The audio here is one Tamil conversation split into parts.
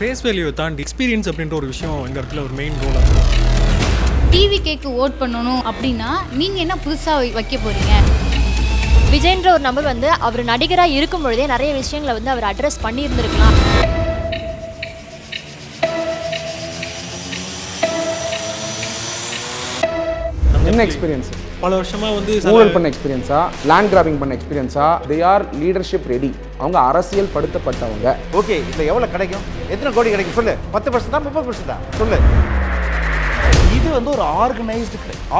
ஃபேஸ் வேல்யூவை தாண்டி எக்ஸ்பீரியன்ஸ் அப்படின்ற ஒரு விஷயம் இந்த இடத்துல ஒரு மெயின் ரோலாக இருக்குது. டிவி கேக்கு ஓட் பண்ணணும் அப்படின்னா நீங்கள் என்ன புதுசாக வைக்க போகிறீங்க? விஜய்ன்ற ஒரு நபர் வந்து அவர் நடிகராக இருக்கும் பொழுதே நிறைய விஷயங்களை வந்து அவர் அட்ரஸ் பண்ணியிருந்திருக்கலாம். என்ன எக்ஸ்பீரியன்ஸ்? பல வருஷமாக வந்து ஊழல் பண்ண எக்ஸ்பீரியன்ஸா, லேண்ட் கிராபிங் பண்ண எக்ஸ்பீரியன்ஸா, தே ஆர் லீடர்ஷிப் ரெடி. அவங்க அரசியல் படுத்தப்பட்டவங்க. ஓகே, இதில் எவ்வளோ கிடைக்கும், எத்தனை கோடி கிடைக்கும் சொல்லு. 10% தான் 30% தான் சொல்லு. இது வந்து ஒரு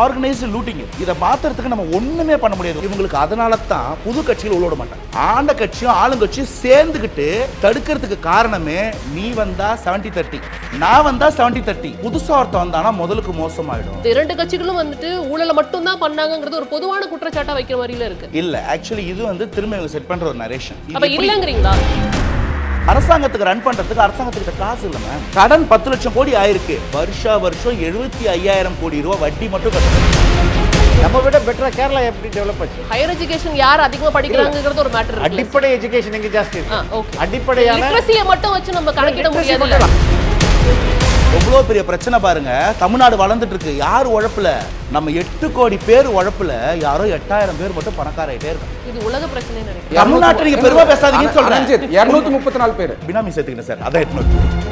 ஆர்கனைஸ்டு லூட்டிங். இதை மாத்துறதுக்கு நம்ம ஒண்ணுமே பண்ண முடியாது. இவங்களுக்கு அதனால தான் புது கட்சிகள் உள்ள விட மாட்டாங்க. ஆண்ட கட்சியும் ஆளுங்கட்சியும் சேர்ந்துக்கிட்டு தடுக்கிறதுக்கு காரணமே, நீ வந்தா 70-30, நான் வந்தா 70-30. புதுசா ஒருத்தன் வந்தானா முதலுக்கு மோசமாயிடும். இரண்டு கட்சிகளும் வந்துட்டு ஊழலை மட்டும் தான் பண்ணாங்கிறது ஒரு பொதுவான குற்றச்சாட்டா வைக்கிற மாதிரில இருக்கு. இல்ல, ஆக்சுவலி இது வந்து திரும்ப இவங்க செட் பண்ற ஒரு நரேஷன். அப்ப இல்லங்கிறீங்களா? அரசாங்கத்துக்கு ரன் பண்றதுக்கு அரசாங்கத்துக்கு காசு இல்லைங்க. கடன் 10 லட்சம் கோடி ஆயிருக்கு. வருஷம் 75,000 கோடி ரூபாய் வட்டி மட்டும் கட்டணும். நம்ம விட பெட்டரா கேரளா எப்படி டெவலப் ஆச்சு? ஹையர் எஜுகேஷன் யார் அதிகமா படிக்கிறாங்கிறது ஒரு மேட்டர் இருக்கு. அடிப்படை எஜுகேஷன் எங்க ஜாஸ்தி இருக்கு. ஓகே, அடிப்படையான லிட்ரஸியை மட்டும் வச்சு நம்ம கணக்கிட முடியாது. எவ்வளோ பெரிய பிரச்சனை பாருங்க. தமிழ்நாடு வளர்ந்துட்டு இருக்கு. யார் உழைப்புல? நம்ம 8 கோடி பேர் உழைப்புல யாரோ 8,000 பேர் மட்டும் பணக்காராயிட்டே இருக்கு. இது உலக பிரச்சனை நினைக்கிறேன். தமிழ்நாட்டில் நீங்க பெருமை பேசாதீங்கன்னு சொல்றேன். 234 பேர் பினாமி சேர்த்துக்கிட்டேன் சார். அதான் 800.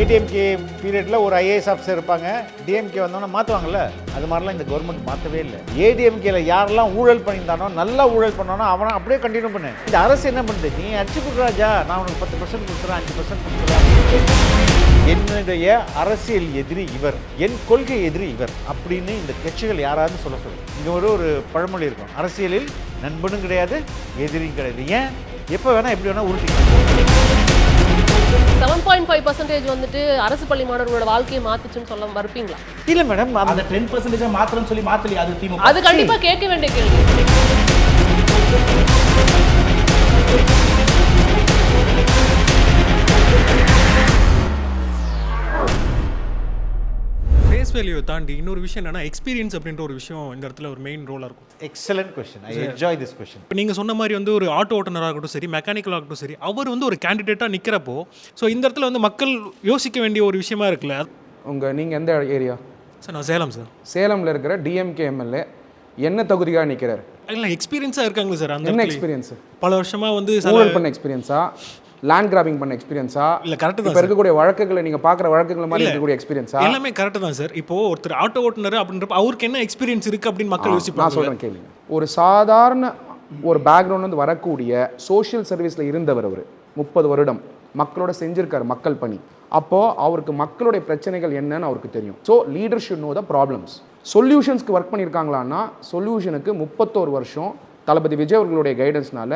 ஏடிஎம்கே பீரியடில் ஒரு ஐஏஎஸ் ஆஃபீஸர் இருப்பாங்க. டிஎம்கே வந்தோன்னா மாற்றுவாங்கல்ல. அது மாதிரிலாம் இந்த கவர்மெண்ட் மாற்றவே இல்லை. ஏடிஎம்கேல யாரெல்லாம் ஊழல் பண்ணியிருந்தானோ, நல்லா ஊழல் பண்ணானோ அவனை அப்படியே கண்டினியூ பண்ணு. இந்த அரசு என்ன பண்ணுது? நீ அடிச்சு கொடுக்குறாஜா, நான் உனக்கு 10% கொடுக்குறேன், 5% கொடுக்குறேன். என்னுடைய அரசியல் எதிரி இவர், என் கொள்கை எதிரி இவர் அப்படின்னு இந்த கட்சிகள் யாராவது சொல்ல சொல்லு. இங்கே ஒரு பழமொழி இருக்கும், அரசியலில் நண்பனும் கிடையாது எதிரியும் கிடையாது. ஏன் எப்போ வேணால் எப்படி வேணால் உருட்டிக்கலாம். 7.5% வந்துட்டு அரசு பள்ளி மாணவர்களோட வாழ்க்கையை மாத்துச்சுன்னு சொல்ல மறுப்பீங்களா? இல்ல மேடம், அந்த 10% மாத்திரம்னு சொல்லி மாத்தலையா? அது திமுக. அது கண்டிப்பா கேட்க வேண்டிய கேள்வி. ஃபேஸ் வேல்யூவை தாண்டி இன்னொரு விஷயம் என்னன்னா எக்ஸ்பீரியன்ஸ் அப்படின்ற ஒரு விஷயம் இந்த இடத்துல ஒரு மெயின் ரோலாக இருக்கும். Excellent question. I enjoy this question. இப்போ நீங்கள் சொன்ன மாதிரி வந்து ஒரு ஆட்டோ ஓட்டுநராக இருக்கட்டும் சரி, மெக்கானிக்கலாக இருக்கட்டும் சரி, அவர் வந்து ஒரு கேண்டிடேட்டாக நிற்கிறப்போ ஸோ இந்த இடத்துல வந்து மக்கள் யோசிக்க வேண்டிய ஒரு விஷயமா இருக்குல்ல. நீங்கள் எந்த ஏரியா? சார் நான் சேலம் சார். சேலமில் இருக்கிற டிஎம்கே எம்எல்ஏ என்ன தகுதியாக நிற்கிறார்? இல்லை எக்ஸ்பீரியன்ஸாக இருக்காங்களே சார். அந்த என்ன எக்ஸ்பீரியன்ஸ்? பல வருஷமாக வந்து ஊழல் பண்ண எக்ஸ்பீரியன்ஸா, லேண்ட் கிராபிங் பண்ண எக்ஸ்பீரியன்ஸா? இல்லை கரெக்டு தான். இப்போ இருக்கக்கூடிய வழக்குகளை நீங்கள் பார்க்குற வழக்குகள் மாதிரி இருக்கக்கூடிய எக்ஸ்பீரியன்ஸா? எல்லாமே கரெக்டு தான் சார். இப்போ ஒருத்தர் ஆட்டோ ஓட்டுநர் அப்படின்றப்ப அவருக்கு என்ன எக்ஸ்பீரியன்ஸ் இருக்குது அப்படின்னு மக்கள் யோசிப்பாங்க. நான் சொல்கிறேன் கேளுங்க. ஒரு சாதாரண ஒரு பேக்ரவுண்ட் வந்து வரக்கூடிய சோஷியல் சர்வீஸில் இருந்தவர், அவர் 30 வருடம் மக்களோட செஞ்சிருக்காரு, மக்கள் பணி. அப்போது அவருக்கு மக்களுடைய பிரச்சனைகள் என்னன்னு அவருக்கு தெரியும். So leader should know the problems. சொல்யூஷன்ஸ்க்கு ஒர்க் பண்ணியிருக்காங்களான்னா சொல்யூஷனுக்கு 31 வருஷம் தளபதி விஜய் அவர்களுடைய கைடன்ஸ்னால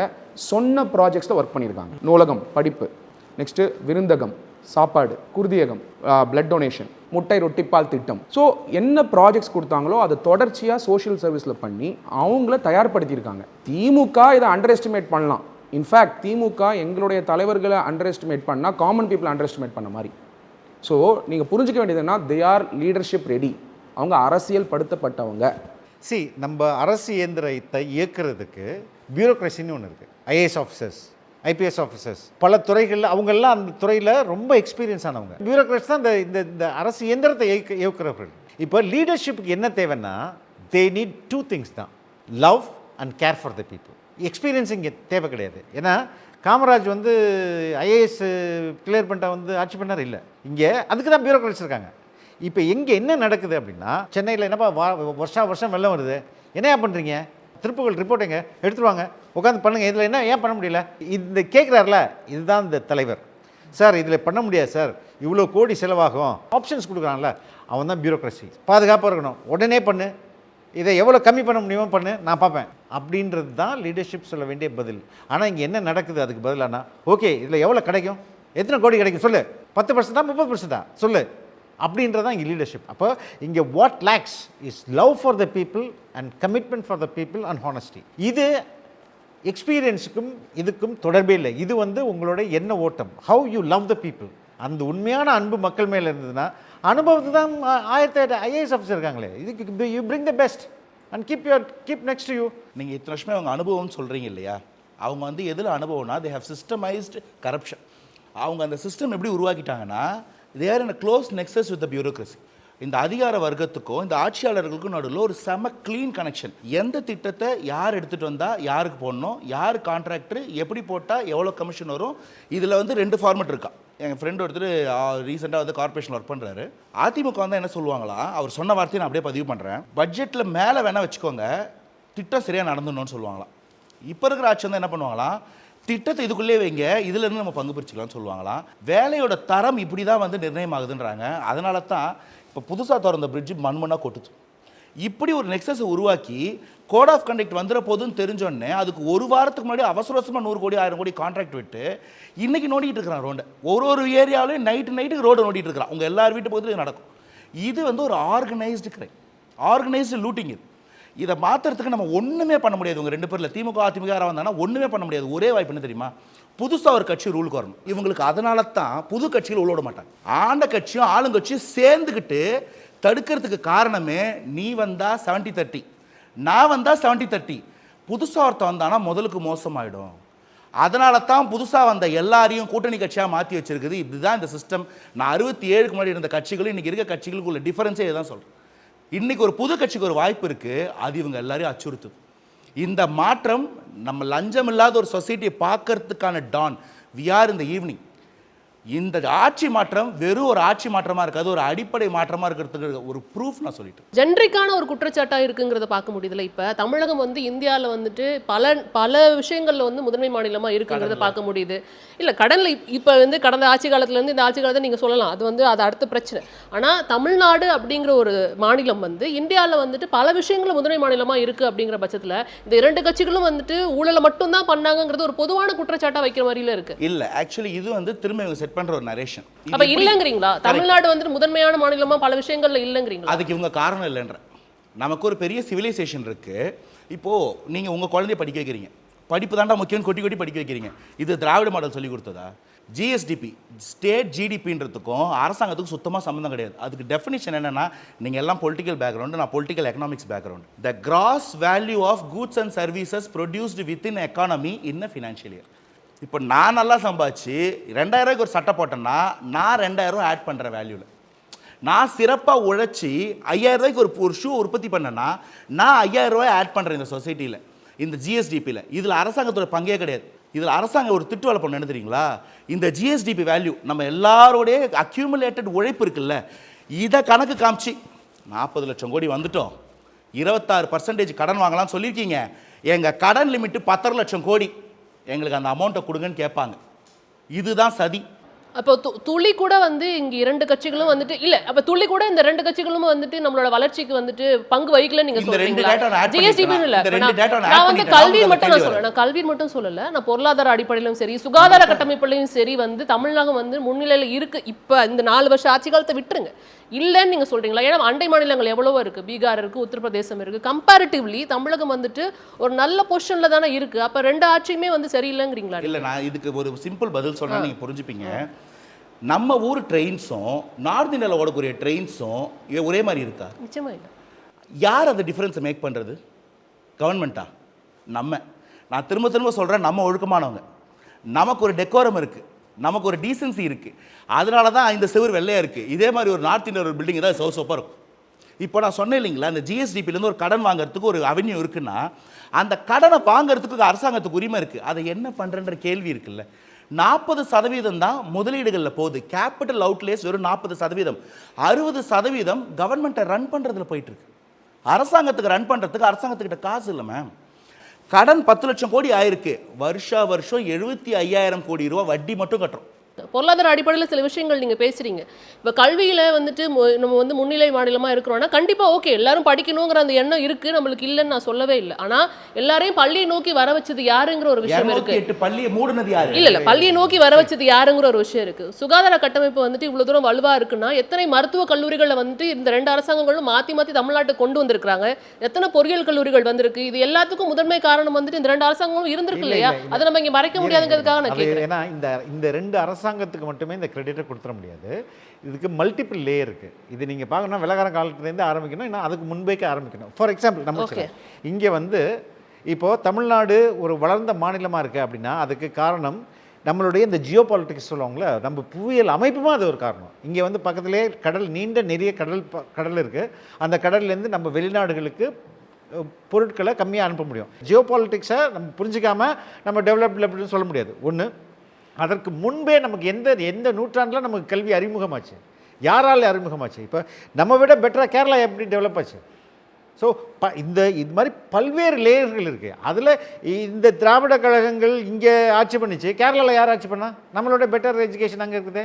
சொன்ன ப்ராஜெக்ட்ஸில் ஒர்க் பண்ணியிருக்காங்க. நூலகம், படிப்பு, நெக்ஸ்ட்டு விருந்தகம், சாப்பாடு, குருதியகம், பிளட் டொனேஷன், முட்டை ரொட்டிப்பால் திட்டம். ஸோ என்ன ப்ராஜெக்ட்ஸ் கொடுத்தாங்களோ அதை தொடர்ச்சியாக சோஷியல் சர்வீஸில் பண்ணி அவங்கள தயார்படுத்தியிருக்காங்க. திமுக இதை அண்டர் எஸ்டிமேட் பண்ணலாம். இன்ஃபேக்ட் திமுக எங்களுடைய தலைவர்களை அண்டர் எஸ்டிமேட் பண்ணால் காமன் பீப்புள் அண்டர் எஸ்டிமேட் பண்ண மாதிரி. ஸோ நீங்கள் புரிஞ்சிக்க வேண்டியதுன்னா தே ஆர் லீடர்ஷிப் ரெடி. அவங்க அரசியல் படுத்தப்பட்டவங்க. நம்ம அரசு இயந்திரத்தை இயக்குறதுக்கு பியூரோக்ரஸின்னு ஒன்று இருக்குது. ஐஏஎஸ் ஆஃபீஸர்ஸ், ஐபிஎஸ் ஆஃபீஸர்ஸ், பல துறைகளில் அவங்கெல்லாம் அந்த துறையில் ரொம்ப எக்ஸ்பீரியன்ஸ் ஆனவங்க. பியூரோக்ரட்ஸ் தான் இந்த அரசு இயந்திரத்தை இயக்குறவர்கள். இப்போ லீடர்ஷிப்புக்கு என்ன தேவைன்னா தே நீட் 2 திங்ஸ் தான், love and care for the people. Experience இங்கே தேவை கிடையாது. ஏன்னா காமராஜ் வந்து ஐஏஎஸ் கிளியர் பண்ணிட்டா வந்து ஆட்சி பண்ணார் இல்லை. இங்கே அதுக்கு தான் பியூரோக்ரட்ஸ் இருக்காங்க. இப்போ எங்கே என்ன நடக்குது அப்படின்னா, சென்னையில் என்னப்பா வருஷம் வெள்ளம் வருது, என்னையா பண்ணுறீங்க, திருப்புகள் ரிப்போர்ட் எங்க எடுத்துருவாங்க, உட்காந்து பண்ணுங்கள், இதில் என்ன ஏன் பண்ண முடியல, இந்த கேட்குறாருல, இதுதான் இந்த தலைவர். சார் இதில் பண்ண முடியாது சார், இவ்வளோ கோடி செலவாகும், ஆப்ஷன்ஸ் கொடுக்குறான்ல, அவன் தான் பியூரோக்ரஸி. பாதுகாப்பாக இருக்கணும், உடனே பண்ணு, இதை எவ்வளோ கம்மி பண்ண முடியுமோ பண்ணு, நான் பார்ப்பேன் அப்படின்றது தான் லீடர்ஷிப் சொல்ல வேண்டிய பதில். ஆனால் இங்கே என்ன நடக்குது அதுக்கு பதிலானா, ஓகே இதில் எவ்வளோ கிடைக்கும், எத்தனை கோடி கிடைக்கும் சொல்லு, 10% தான் 30% தான் சொல்லு அப்படின்றதான் இங்கே லீடர்ஷிப். அப்போ இங்கே what lakhs is love for the people and commitment for the people and honesty. இது எக்ஸ்பீரியன்ஸுக்கும் இதுக்கும் தொடர்பே இல்லை. இது வந்து உங்களோட என்ன ஓட்டம், how you love the people. அந்த உண்மையான அன்பு மக்கள் மேலே இருந்ததுன்னா, அனுபவத்து தான் 1008 ஐஏஎஸ் ஆஃபீஸர் இருக்காங்களே, இதுக்கு you bring the best and keep next to you. நீங்கள் இத்தனை வருஷமே அவங்க அனுபவம்னு சொல்கிறீங்க இல்லையா, அவங்க வந்து எதில் அனுபவம்னா தே ஹேவ் சிஸ்டமைஸ்டு கரப்ஷன். அவங்க அந்த சிஸ்டம் எப்படி உருவாக்கிட்டாங்கன்னா they are in a close nexus with the bureaucracy. இந்த அதிகார வர்க்கத்துக்கும் இந்த ஆட்சியாளர்களுக்கும் நடுவில் ஒரு செம க்ளீன் கனெக்ஷன். எந்த திட்டத்தை யார் எடுத்துகிட்டு வந்தால் யாருக்கு போடணும், யார் கான்ட்ராக்டர், எப்படி போட்டால் எவ்வளோ கமிஷன் வரும். இதில் வந்து 2 ஃபார்மெட் இருக்கா. எங்கள் ஃப்ரெண்டு ஒருத்தர் ரீசெண்டாக வந்து கார்பரேஷன் ஒர்க் பண்ணுறாரு. அதிமுக வந்து என்ன சொல்லுவாங்களா, அவர் சொன்ன வார்த்தையை நான் அப்படியே பதிவு பண்ணுறேன், பட்ஜெட்டில் மேலே வேணால் வச்சுக்கோங்க, திட்டம் சரியாக நடந்துடணும்னு சொல்லுவாங்களாம். இப்போ இருக்கிற ஆட்சி வந்து என்ன பண்ணுவாங்களாம், திட்டத்தை இதுக்குள்ளே வைங்க, இதுலேருந்து நம்ம பங்கு பிரிச்சுக்கலாம்னு சொல்லுவாங்களாம். வேலையோட தரம் இப்படி தான் வந்து நிர்ணயமாகுதுன்றாங்க. அதனால தான் இப்போ புதுசாக திறந்த பிரிட்ஜு மண்மண்ணாக கொட்டுது. இப்படி ஒரு நெக்ஸஸை உருவாக்கி கோட் ஆஃப் கண்டக்ட் வந்துட போதுன்னு தெரிஞ்சோடனே அதுக்கு ஒரு வாரத்துக்கு முன்னாடி அவசரமாக 100 கோடி 1000 கோடி கான்ட்ராக்ட் விட்டு இன்றைக்கி நோண்டிகிட்டு இருக்கிறான் ரோண்டை. ஒரு ஏரியாவிலையும் நைட்டுக்கு ரோடை நோண்டிகிட்டு இருக்கிறான். உங்கள் எல்லார் வீட்டு பக்கத்துலையும் இது நடக்கும். இது வந்து ஒரு ஆர்கனைஸ்டு கிரைம், ஆர்கனைஸ்டு லூட்டிங். இதை மாற்றுறதுக்கு நம்ம ஒன்றுமே பண்ண முடியாது. உங்கள் 2 பேரில் திமுக அதிமுக வந்தாங்கன்னா ஒன்றுமே பண்ண முடியாது. ஒரே வாய்ப்பு என்ன தெரியுமா, புதுசாக ஒரு கட்சி ரூலுக்கு வரணும். இவங்களுக்கு அதனால தான் புது கட்சிகள் உள்ள விட மாட்டாங்க. ஆண்ட கட்சியும் ஆளுங்கட்சியும் சேர்ந்துக்கிட்டு தடுக்கிறதுக்கு காரணமே, நீ வந்தால் 70-30, நான் வந்தால் 70-30, புதுசாக ஒருத்தன் வந்தானா முதலுக்கு மோசமாயிடும். அதனால தான் புதுசாக வந்த எல்லாரையும் கூட்டணி கட்சியாக மாற்றி வச்சிருக்குது. இதுதான் இந்த சிஸ்டம். நான் 67க்கு முன்னாடி இருந்த கட்சிகளும் இன்றைக்கி இருக்க கட்சிகளுக்கு உள்ள டிஃபரன்ஸே இதுதான் சொல்கிறேன். இன்றைக்கி ஒரு புது கட்சிக்கு ஒரு வாய்ப்பு இருக்குது, அது இவங்க எல்லாரையும் அச்சுறுத்துது. இந்த மாற்றம் நம்ம லஞ்சம் இல்லாத ஒரு சொசைட்டியை பார்க்கறதுக்கான டான். We are in the evening. இந்த ஆட்சி மாற்றம் வெறும் ஒரு ஆட்சி மாற்றமாக இருக்காது, ஒரு அடிப்படை மாற்றமாக இருக்கிறதுக்கு ஒரு ப்ரூஃப் நான் சொல்லிட்டேன். ஜென்ரிக்கான ஒரு குற்றச்சாட்டாக இருக்குங்கிறத பார்க்க முடியுதுல. இப்போ தமிழகம் வந்து இந்தியாவில் வந்துட்டு பல விஷயங்களில் வந்து முதன்மை மாநிலமாக இருக்குங்கிறத பார்க்க முடியுது. இல்லை கடனில் இப்போ வந்து கடந்த ஆட்சி காலத்துலேருந்து இந்த ஆட்சி காலத்தை நீங்கள் சொல்லலாம், அது வந்து அது அடுத்த பிரச்சனை. ஆனால் தமிழ்நாடு அப்படிங்கிற ஒரு மாநிலம் வந்து இந்தியாவில் வந்துட்டு பல விஷயங்களும் முதன்மை மாநிலமாக இருக்குது. அப்படிங்கிற பட்சத்தில் இந்த 2 கட்சிகளும் வந்துட்டு ஊழலை மட்டும்தான் பண்ணாங்கிறது ஒரு பொதுவான குற்றச்சாட்டாக வைக்கிற மாதிரில இருக்குது. இல்லை, ஆக்சுவலி இது வந்து திரும்ப பண்ற ஒரு நரேஷன். அப்ப இல்லங்கறீங்களா, தமிழ்நாடு வந்து முதன்மையான மாநிலமா பல விஷயங்கள்ல இல்லங்கறீங்களா? அதுக்கு இவங்க காரணம் இல்லைன்ற. நமக்கு ஒரு பெரிய சிவிலைசேஷன் இருக்கு. இப்போ நீங்க உங்க குழந்தைய படிக்க வைக்கிறீங்க, படிப்பு தாண்டா முக்கியம் கொட்டி கொட்டி படிக்க வைக்கிறீங்க. இது திராவிட மாடல் சொல்லி கொடுத்ததா? ஜிஎஸ்டிபி ஸ்டேட் ஜிடிபின்றதுக்கும் அரசாங்கத்துக்கும் சுத்தமாக சம்மந்தம் கிடையாது. அதுக்கு டெஃபினிஷன் என்னன்னா, நீங்கள் எல்லாம் பொலிட்டிக்கல் பேக்ரவுண்டு, நான் political economics background. The gross value of goods and services produced within economy in a financial year. இப்போ நான் நல்லா சம்பாதிச்சு 2000 ஒரு சட்டை போட்டேன்னா நான் 2000 ஆட் பண்ணுறேன் வேல்யூவில். நான் சிறப்பாக உழைச்சி 5000 ஒரு ஷூ உற்பத்தி பண்ணேன்னா நான் 5000 ஆட் பண்ணுறேன் இந்த சொசைட்டியில், இந்த ஜிஎஸ்டிபியில். இதில் அரசாங்கத்தோட பங்கே கிடையாது. இதில் அரசாங்கம் ஒரு திட்டு வேலை பண்ண என்ன தெரியுங்களா, இந்த ஜிஎஸ்டிபி வேல்யூ நம்ம எல்லாரோடைய அக்யூமுலேட்டட் உழைப்பு இருக்குல்ல, இதை கணக்கு காமிச்சு 40 லட்சம் கோடி வந்துட்டோம், 26% கடன் வாங்கலாம்னு சொல்லியிருக்கீங்க, எங்கள் கடன் லிமிட்டு 10 லட்சம் கோடி, எங்களுக்கு அந்த அமௌண்ட்டை கொடுங்கன்னு கேட்பாங்க. இதுதான் சதி. அப்போ துளி கூட வந்து இங்க 2 கட்சிகளும் வந்துட்டு இல்ல, அப்ப துளி கூட இந்த 2 கட்சிகளும் வந்துட்டு நம்மளோட வளர்ச்சிக்கு வந்துட்டு பங்கு வகிக்கல நீங்க சொல்றீங்களா? ஜிஎஸ்டிபி இல்ல, நான் வந்து கல்வி மட்டும் நான் சொல்லல, நான் கல்வி மட்டும் சொல்லல, நான் பொருளாதார அடிப்படையிலும் சரி சுகாதார கட்டமைப்புலையும் சரி வந்து தமிழகம் வந்து முன்னிலையில இருக்கு. இப்ப இந்த 4 வருஷ ஆட்சி காலத்தை விட்டுருங்க, இல்லைன்னு நீங்க சொல்றீங்களா? ஏன்னா அண்டை மாநிலங்கள் எவ்வளவோ இருக்கு, பீகார் இருக்கு, உத்தரப்பிரதேசம் இருக்கு. கம்பேரிட்டிவ்லி தமிழகம் வந்துட்டு ஒரு நல்ல பொசிஷன்ல தானே இருக்கு. அப்ப 2 ஆட்சியுமே வந்து சரியில்லைங்கிறீங்களா? இல்ல, நான் இதுக்கு ஒரு சிம்பிள் பதில் சொன்னா நீங்க புரிஞ்சுப்பீங்க. நம்ம ஊர் ட்ரெயின்ஸும் நார்த் இந்தியாவில் ஓடக்கூடிய ட்ரெயின்ஸும் ஒரே மாதிரி இருக்கா? நிச்சயமா இல்லை. யார் அந்த டிஃபரன்ஸை மேக் பண்ணுறது? கவர்மெண்ட்டா? நான் திரும்ப சொல்கிறேன், நம்ம ஒழுக்கமானவங்க, நமக்கு ஒரு டெக்கோரம் இருக்குது, நமக்கு ஒரு டீசன்சி இருக்குது. அதனால தான் இந்த செவர் வெள்ளையாக இருக்குது. இதே மாதிரி ஒரு நார்த் இந்தியா ஒரு பில்டிங் தான் சோப்பாக இருக்கும். இப்போ நான் சொன்னேன் இல்லைங்களா, இந்த ஜிஎஸ்டிபிலேருந்து ஒரு கடன் வாங்குறதுக்கு ஒரு அவென்யூ இருக்குன்னா அந்த கடனை வாங்குறதுக்கு அரசாங்கத்துக்கு உரிமை இருக்குது. அதை என்ன பண்ணுறன்ற கேள்வி இருக்குல்ல. 40% தான் முதலீடுகளில் போகுது. கேபிட்டல் அவுட்லேஸ் வெறும் 40%. 60% கவர்மெண்ட்டை ரன் பண்ணுறதுல போயிட்டுருக்கு. அரசாங்கத்துக்கு ரன் பண்ணுறதுக்கு அரசாங்கத்துக்கிட்ட காசு இல்லை மேம். கடன் 10 லட்சம் கோடி ஆயிருக்கு, வருஷம் 75,000 கோடி ரூபா வட்டி மட்டும் கட்டுறோம். பொருளாதார அடிப்படையில் சில விஷயங்கள் நீங்கள் பேசுகிறீங்க. இப்போ கல்வியில் வந்துட்டு நம்ம வந்து முன்னிலை மாநிலமாக இருக்கிறோன்னா கண்டிப்பாக ஓகே, எல்லாரும் படிக்கணுங்கிற அந்த எண்ணம் இருக்குது, நம்மளுக்கு இல்லைன்னு நான் சொல்லவே இல்லை. ஆனால் எல்லாரையும் பள்ளியை நோக்கி வர வச்சது யாருங்கிற ஒரு விஷயம் இருக்குது. பள்ளியை மூடுனது யாரு? இல்லை, பள்ளியை நோக்கி வர வச்சது யாருங்கிற ஒரு விஷயம் இருக்குது. சுகாதார கட்டமைப்பு வந்துட்டு இவ்வளோ தூரம் வலுவாக இருக்குன்னா எத்தனை மருத்துவக் கல்லூரிகளில் வந்துட்டு இந்த 2 அரசாங்கங்களும் மாற்றி தமிழ்நாட்டுக்கு கொண்டு வந்திருக்கிறாங்க, எத்தனை பொறியியல் கல்லூரிகள் வந்திருக்கு. இது எல்லாத்துக்கும் முதன்மை காரணம் வந்துட்டு இந்த 2 அரசாங்கங்களும் இருந்திருக்கு இல்லையா? அதை நம்ம இங்கே மறைக்க முடியாதுங்கிறதுக்காக நான் கேட்குறேன். ஏன்னா இந்த 2 அரசாங்கத்துக்கு மட்டுமே இந்த கிரெடிட்டை கொடுத்துட முடியாது. இதுக்கு மல்டிபிள் லேயர் இருக்குது. இது நீங்கள் பார்க்கணும், வெள்ளக்கார காலத்துலேருந்து ஆரம்பிக்கணும், இன்னும் அதுக்கு முன்பேக்கே ஆரம்பிக்கணும். ஃபார் எக்ஸாம்பிள் நம்ம இங்கே வந்து இப்போது தமிழ்நாடு ஒரு வளர்ந்த மாநிலமாக இருக்குது அப்படின்னா அதுக்கு காரணம் நம்மளுடைய இந்த ஜியோ பாலிட்டிக்ஸ் சொல்லுவாங்களே, நம்ம புவியியல் அமைப்புமா அது ஒரு காரணம். இங்கே வந்து பக்கத்துலேயே கடல், நீண்ட நிறைய கடல் இருக்குது. அந்த கடல்லேருந்து நம்ம வெளிநாடுகளுக்கு பொருட்களை கம்மியாக அனுப்ப முடியும். ஜியோ பாலிட்டிக்ஸை நம்ம புரிஞ்சிக்காமல் நம்ம டெவலப்மெண்ட்னு சொல்ல முடியாது. ஒன்று, அதற்கு முன்பே நமக்கு எந்த நூற்றாண்டில் நமக்கு கல்வி அறிமுகமாச்சு, யாரால் அறிமுகமாச்சு? இப்போ நம்ம விட பெட்டராக கேரளா எப்படி டெவலப் ஆச்சு? ஸோ இது மாதிரி பல்வேறு லேயர்கள் இருக்குது. அதில் இந்த திராவிட கழகங்கள் இங்கே ஆட்சி பண்ணிச்சு, கேரளாவில் யார் ஆட்சி பண்ணா? நம்மளோட பெட்டர் எஜுகேஷன் அங்கே இருக்குது.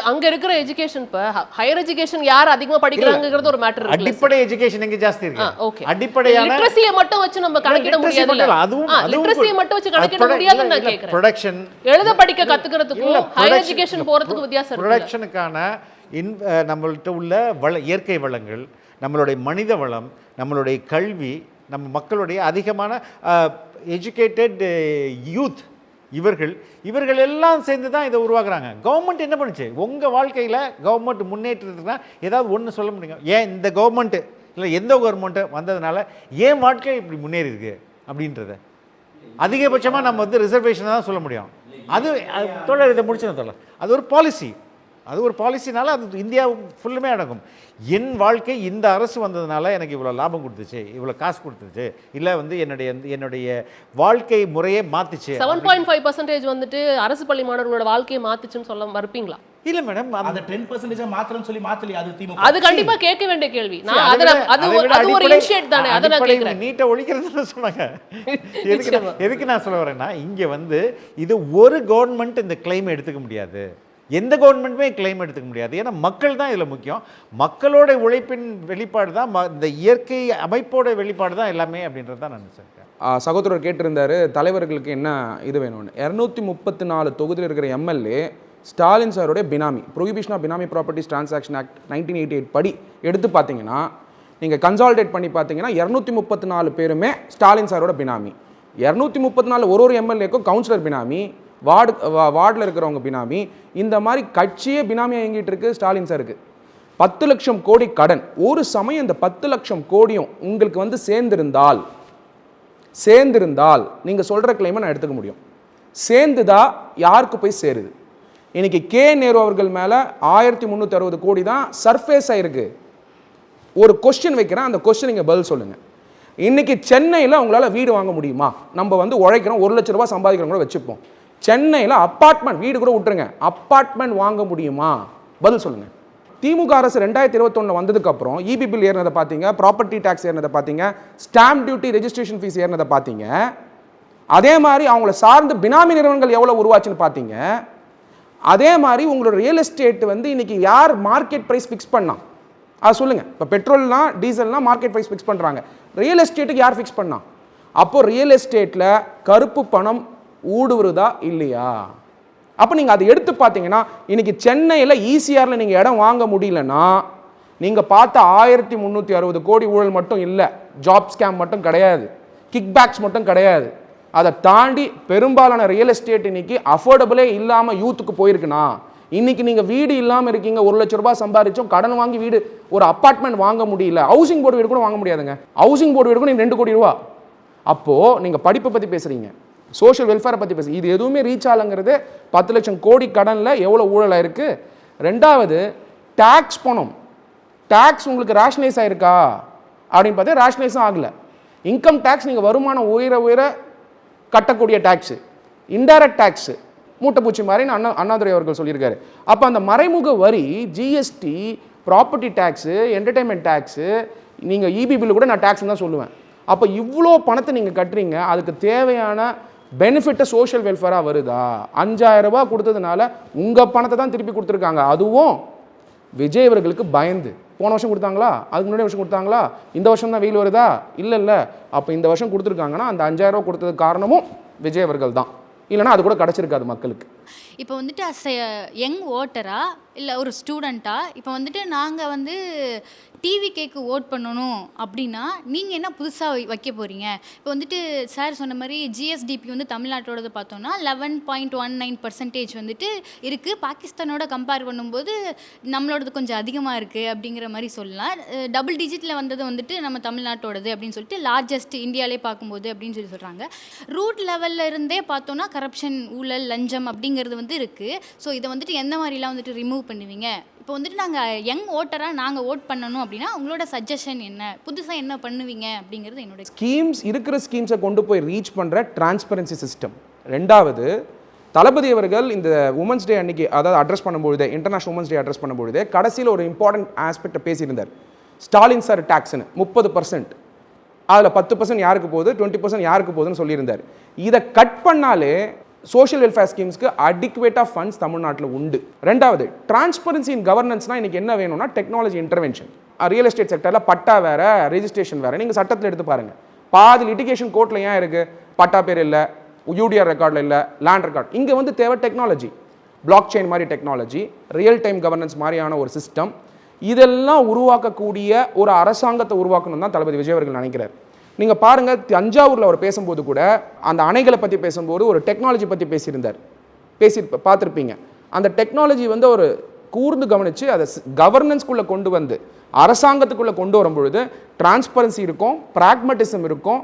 அங்க இருக்கிற எஜுகேஷன், இப்ப ஹையர் எஜுகேஷன் யார் அதிகமா படிக்கிறாங்கங்கிறது ஒரு மேட்டர் இருக்கு. அடிப்படை எஜுகேஷன் எங்க ஜாஸ்தி இருக்கு. ஓகே, அடிப்படையான லிட்ரஸியை மட்டும் வச்சு நம்ம கணக்கிட முடியாது. அதுவும் லிட்ரஸியை மட்டும் வச்சு கணக்கிட முடியாதுன்னு நான் கேக்குறேன். ப்ரொடக்ஷன், எழுத படிக்க கத்துக்கிறதுக்கும் ஹையர் எஜுகேஷன் போறதுக்கு வித்தியாசம் இருக்கு. ப்ரொடக்ஷனுக்கான நம்மள்ட்ட உள்ள இயற்கை வளங்கள், நம்மளுடைய மனித வளம், நம்மளுடைய கல்வி, நம்ம மக்களுடைய அதிகமான எஜுகேட்டட் யூத், இவர்கள் எல்லாம் சேர்ந்து தான் இதை உருவாக்குறாங்க. கவர்மெண்ட் என்ன பண்ணுச்சு? உங்கள் வாழ்க்கையில் கவர்மெண்ட் முன்னேற்றத்துக்குனா ஏதாவது ஒன்று சொல்ல முடியும். ஏன் இந்த கவர்மெண்ட்டு இல்லை எந்த கவர்மெண்ட்டு வந்ததுனால ஏன் வாழ்க்கை இப்படி முன்னேறி இருக்கு அப்படின்றத அதிகபட்சமாக நம்ம வந்து ரிசர்வேஷனை தான் சொல்ல முடியும். அது தொடர் இதை முடிச்சு தொடர் அது ஒரு பாலிசினால அது இந்தியா ஃபுல்லுமே அடங்கும். என் வாழ்க்கை இந்த அரசு வந்ததுனால எனக்கு இவ்வளோ லாபம் கொடுத்துச்சு, இவ்வளோ காசு கொடுத்துச்சு, இல்லை வந்து என்னுடைய வாழ்க்கை முறையே மாற்றுச்சு. 7.5% வந்துட்டு அரசு பள்ளி மாணவர்களோட வாழ்க்கையை மாற்றுச்சுன்னு சொல்ல மறுப்பீங்களா? இல்ல மேடம், அந்த 10% மாத்திரம்னு சொல்லி மாத்தலையா? அது திமுக அது கண்டிப்பா கேட்க வேண்டிய கேள்வி. நான் அது ஒரு இனிஷியேட் தானே, அத நான் கேக்குறேன். நீட்ட ஒழிக்கிறதுன்னு சொன்னாங்க. எதுக்கு நான் சொல்ல வரேன்னா, இங்க வந்து இது ஒரு கவர்மெண்ட் இந்த கிளைம் எடுத்துக்க முடியாது, எந்த கவர்மெண்ட்டுமே கிளைம் எடுத்துக்க முடியாது. ஏன்னா மக்கள் தான் இதில் முக்கியம். மக்களோட உழைப்பின் வெளிப்பாடு தான், இந்த இயற்கை அமைப்போட வெளிப்பாடு தான் எல்லாமே அப்படின்றது தான் நான் நினைச்சேன். சகோதரர் கேட்டிருந்தாரு தலைவர்களுக்கு என்ன இது வேணும்னு. 234 தொகுதியில் இருக்கிற எம்எல்ஏ ஸ்டாலின் சாரோடைய benami, prohibition of benami properties transaction act 1988 படி எடுத்து பார்த்தீங்கன்னா, நீங்கள் கன்சால்டேட் பண்ணி பார்த்தீங்கன்னா 234 பேருமே ஸ்டாலின் சாரோட பினாமி. 234 ஒரு எம்எல்ஏக்கும் கவுன்சிலர் பினாமி, வார்டில் இருக்கிறவங்க பினாமி. இந்த மாதிரி கட்சியே பினாமியாக இயங்கிட்டு இருக்கு ஸ்டாலின் சாருக்கு. 10 லட்சம் கோடி கடன். ஒரு சமயம் இந்த 10 லட்சம் கோடியும் உங்களுக்கு வந்து சேர்ந்திருந்தால் நீங்கள் சொல்கிற கிளைமை நான் எடுத்துக்க முடியும். சேர்ந்துதா யாருக்கு போய் சேருது? இன்னைக்கு கே நேரு அவர்கள் மேலே 1360 கோடி தான் சர்ஃபேஸ் ஆயிருக்கு. ஒரு கொஸ்டின் வைக்கிறேன், அந்த கொஸ்டின் நீங்கள் பதில் சொல்லுங்கள். இன்னைக்கு சென்னையில் உங்களால் வீடு வாங்க முடியுமா? நம்ம வந்து உழைக்கிறோம், 1 லட்ச ரூபா சம்பாதிக்கிறோம் கூட வச்சுப்போம். சென்னையில் அப்பார்ட்மெண்ட், வீடு கூட விட்டுருங்க, அப்பார்ட்மெண்ட் வாங்க முடியுமா? பதில் சொல்லுங்கள். திமுக அரசு 2021 வந்ததுக்கப்புறம் இபி பில் ஏறினதை பார்த்தீங்க, ப்ராப்பர்ட்டி டேக்ஸ் ஏறினதை பார்த்தீங்க, ஸ்டாம்ப் டியூட்டி ரெஜிஸ்ட்ரேஷன் ஃபீஸ் ஏறினதை பார்த்தீங்க. அதே மாதிரி அவங்கள சார்ந்து பினாமி நிறுவனங்கள் எவ்வளோ உருவாச்சுன்னு பார்த்தீங்க. அதே மாதிரி உங்களோட ரியல் எஸ்டேட் வந்து இன்னைக்கு யார் மார்க்கெட் ப்ரைஸ் ஃபிக்ஸ் பண்ணா? அது சொல்லுங்கள். இப்போ பெட்ரோல்னா டீசல்னா மார்க்கெட் ப்ரைஸ் ஃபிக்ஸ் பண்ணுறாங்க, ரியல் எஸ்டேட்டுக்கு யார் ஃபிக்ஸ் பண்ணா? அப்போ ரியல் எஸ்டேட்டில் கருப்பு பணம் ஊடுருதா இல்லையா? அப்போ நீங்கள் அதை எடுத்து பார்த்தீங்கன்னா, இன்னைக்கு சென்னையில் ஈசிஆரில் நீங்கள் இடம் வாங்க முடியலன்னா, நீங்கள் பார்த்த 1360 கோடி ஊழல் மட்டும் இல்லை, ஜாப் ஸ்கேம் மட்டும் கிடையாது, கிக் பேக்ஸ் மட்டும் கிடையாது. அதை தாண்டி பெரும்பாலான ரியல் எஸ்டேட் இன்னைக்கு அஃபோர்டபுளே இல்லாமல் யூத்துக்கு போயிருக்குன்னா, இன்னைக்கு நீங்கள் வீடு இல்லாமல் இருக்கீங்க, 1 லட்ச ரூபாய் சம்பாதிச்சோம், கடன் வாங்கி வீடு, ஒரு அப்பார்ட்மெண்ட் வாங்க முடியல, ஹவுசிங் போர்டு வீடு கூட வாங்க முடியாதுங்க. ஹவுசிங் போர்டு வீடு கூட 2 கோடி ரூபா. அப்போது நீங்கள் படிப்பை பற்றி பேசுகிறீங்க, சோஷியல் வெல்ஃபேரை பற்றி பேசுகிறீங்க, இது எதுவுமே ரீச் ஆகலைங்கிறது 10 லட்சம் கோடி கடனில் எவ்வளோ ஊழலாக இருக்குது. ரெண்டாவது, டேக்ஸ் பணம், டேக்ஸ் உங்களுக்கு ரேஷனைஸ் ஆகிருக்கா அப்படின்னு பார்த்தா ரேஷனைஸும் ஆகலை. இன்கம் டேக்ஸ் நீங்கள் வருமானம் உயர கட்டக்கூடிய டேக்ஸு, இன்டைரக்ட் டேக்ஸு மூட்டைப்பூச்சி மாதிரின்னு அண்ணாதுரை அவர்கள் சொல்லியிருக்காரு. அப்போ அந்த மறைமுக வரி, GST, property tax, entertainment tax, நீங்கள் இபி பில்லு கூட நான் டேக்ஸ்ன்னு தான் சொல்லுவேன். அப்போ இவ்வளோ பணத்தை நீங்கள் கட்டுறீங்க, அதுக்கு தேவையான பெனிஃபிட்டை சோஷியல் வெல்ஃபேராக வருதா? 5000 ரூபாய் கொடுத்ததுனால உங்கள் பணத்தை தான் திருப்பி கொடுத்துருக்காங்க, அதுவும் விஜய் அவர்களுக்கு பயந்து. போன வருஷம் கொடுத்தாங்களா? அதுக்கு முன்னாடி வருஷம் கொடுத்தாங்களா? இந்த வருஷம் தான் வெயில் வருதா? இல்லை. அப்போ இந்த வருஷம் கொடுத்துருக்காங்கன்னா அந்த 5000 ரூபா கொடுத்ததுக்கு காரணமும் விஜய் அவர்கள் தான், இல்லைனா அது கூட கிடச்சிருக்காது மக்களுக்கு. இப்போ வந்துட்டு அஸ் யங் ஓட்டரா இல்லை ஒரு ஸ்டூடெண்ட்டாக இப்போ வந்துட்டு நாங்கள் வந்து டிவி கேக்கு ஓட் பண்ணணும் அப்படின்னா நீங்கள் என்ன புதுசாக வைக்க போகிறீங்க? இப்போ வந்துட்டு சார் சொன்ன மாதிரி ஜிஎஸ்டிபி வந்து தமிழ்நாட்டோடது பார்த்தோன்னா 11.19% வந்துட்டு இருக்குது. பாகிஸ்தானோட கம்பேர் பண்ணும்போது நம்மளோடது கொஞ்சம் அதிகமாக இருக்குது அப்படிங்கிற மாதிரி சொல்லலாம். டபுள் டிஜிட்டில் வந்தது வந்துட்டு நம்ம தமிழ்நாட்டோடது அப்படின்னு சொல்லிட்டு லார்ஜஸ்ட் இந்தியாவிலே பார்க்கும்போது அப்படின்னு சொல்லி சொல்கிறாங்க. ரூட் லெவலில் இருந்தே பார்த்தோன்னா கரப்ஷன், ஊழல், லஞ்சம் அப்படிங்கிறது வந்து இருக்குது. ஸோ இதை வந்துட்டு எந்த மாதிரிலாம் வந்துட்டு ரிமூவ் பண்ணுவீங்க? இப்போ வந்துட்டு நாங்கள் யங் ஓட்டராக நாங்கள் ஓட் பண்ணணும் அப்படின்னா உங்களோட சஜஷன் என்ன, புதுசாக என்ன பண்ணுவீங்க அப்படிங்கிறது என்னோட இருக்கிற ஸ்கீம்ஸை கொண்டு போய் ரீச் பண்ணுற டிரான்ஸ்பரன்சி சிஸ்டம். ரெண்டாவது, தளபதி அவர்கள் இந்த உமன்ஸ் டே அன்னைக்கு அதாவது அட்ரஸ் பண்ணும்பொழுதே, இன்டர்நேஷனல் உமன்ஸ் டே அட்ரஸ் பண்ணும்பொழுதே கடைசியில் ஒரு இம்பார்ட்டன்ட் ஆஸ்பெக்டை பேசியிருந்தார். ஸ்டாலின் சார் டேக்ஸ்னு 30%, அதில் 10% யாருக்கு போகுது, 20% யாருக்கு போகுதுன்னு சொல்லியிருந்தார். இதை கட் பண்ணாலே சோஷியல் வெல்ஃபேர் ஸ்கீம்ஸ்க்கு அடிக்குவேட்டாக ஃபண்ட்ஸ் தமிழ்நாட்டில் உண்டு. ரெண்டாவது, டிரான்ஸ்பரன்சி இன் கவர்னன்ஸ்னால் இன்றைக்கி என்ன வேணும்னா டெக்னாலஜி இன்டர்வென்ஷன். ரியல் எஸ்டேட் செக்டரில் பட்டா வேறு, ரெஜிஸ்ட்ரேஷன் வேறு. நீங்கள் சட்டத்தில் எடுத்து பாருங்கள், பாதி லிட்டிகேஷன் கோர்ட்டில் ஏன் இருக்குது? பட்டா பேர் இல்லை, யூடிஆர் ரெக்கார்டில் இல்லை, லேண்ட் ரெக்கார்ட். இங்கே வந்து தேவை டெக்னாலஜி, பிளாக் செயின் மாதிரி டெக்னாலஜி, ரியல் டைம் கவர்னன்ஸ் மாதிரியான ஒரு சிஸ்டம். இதெல்லாம் உருவாக்கக்கூடிய ஒரு அரசாங்கத்தை உருவாக்கணும் தான் தளபதி விஜய் அவர்கள் நினைக்கிறார். நீங்கள் பாருங்கள், தஞ்சாவூரில் அவர் பேசும்போது கூட அந்த அணைகளை பற்றி பேசும்போது ஒரு டெக்னாலஜி பற்றி பேசியிருந்தார். பார்த்துருப்பீங்க. அந்த டெக்னாலஜி வந்து ஒரு கூர்ந்து கவனித்து அதை கவர்னன்ஸ்குள்ளே கொண்டு வந்து அரசாங்கத்துக்குள்ளே கொண்டு வரும்பொழுது டிரான்ஸ்பரன்சி இருக்கும், பிராக்மட்டிசம் இருக்கும்,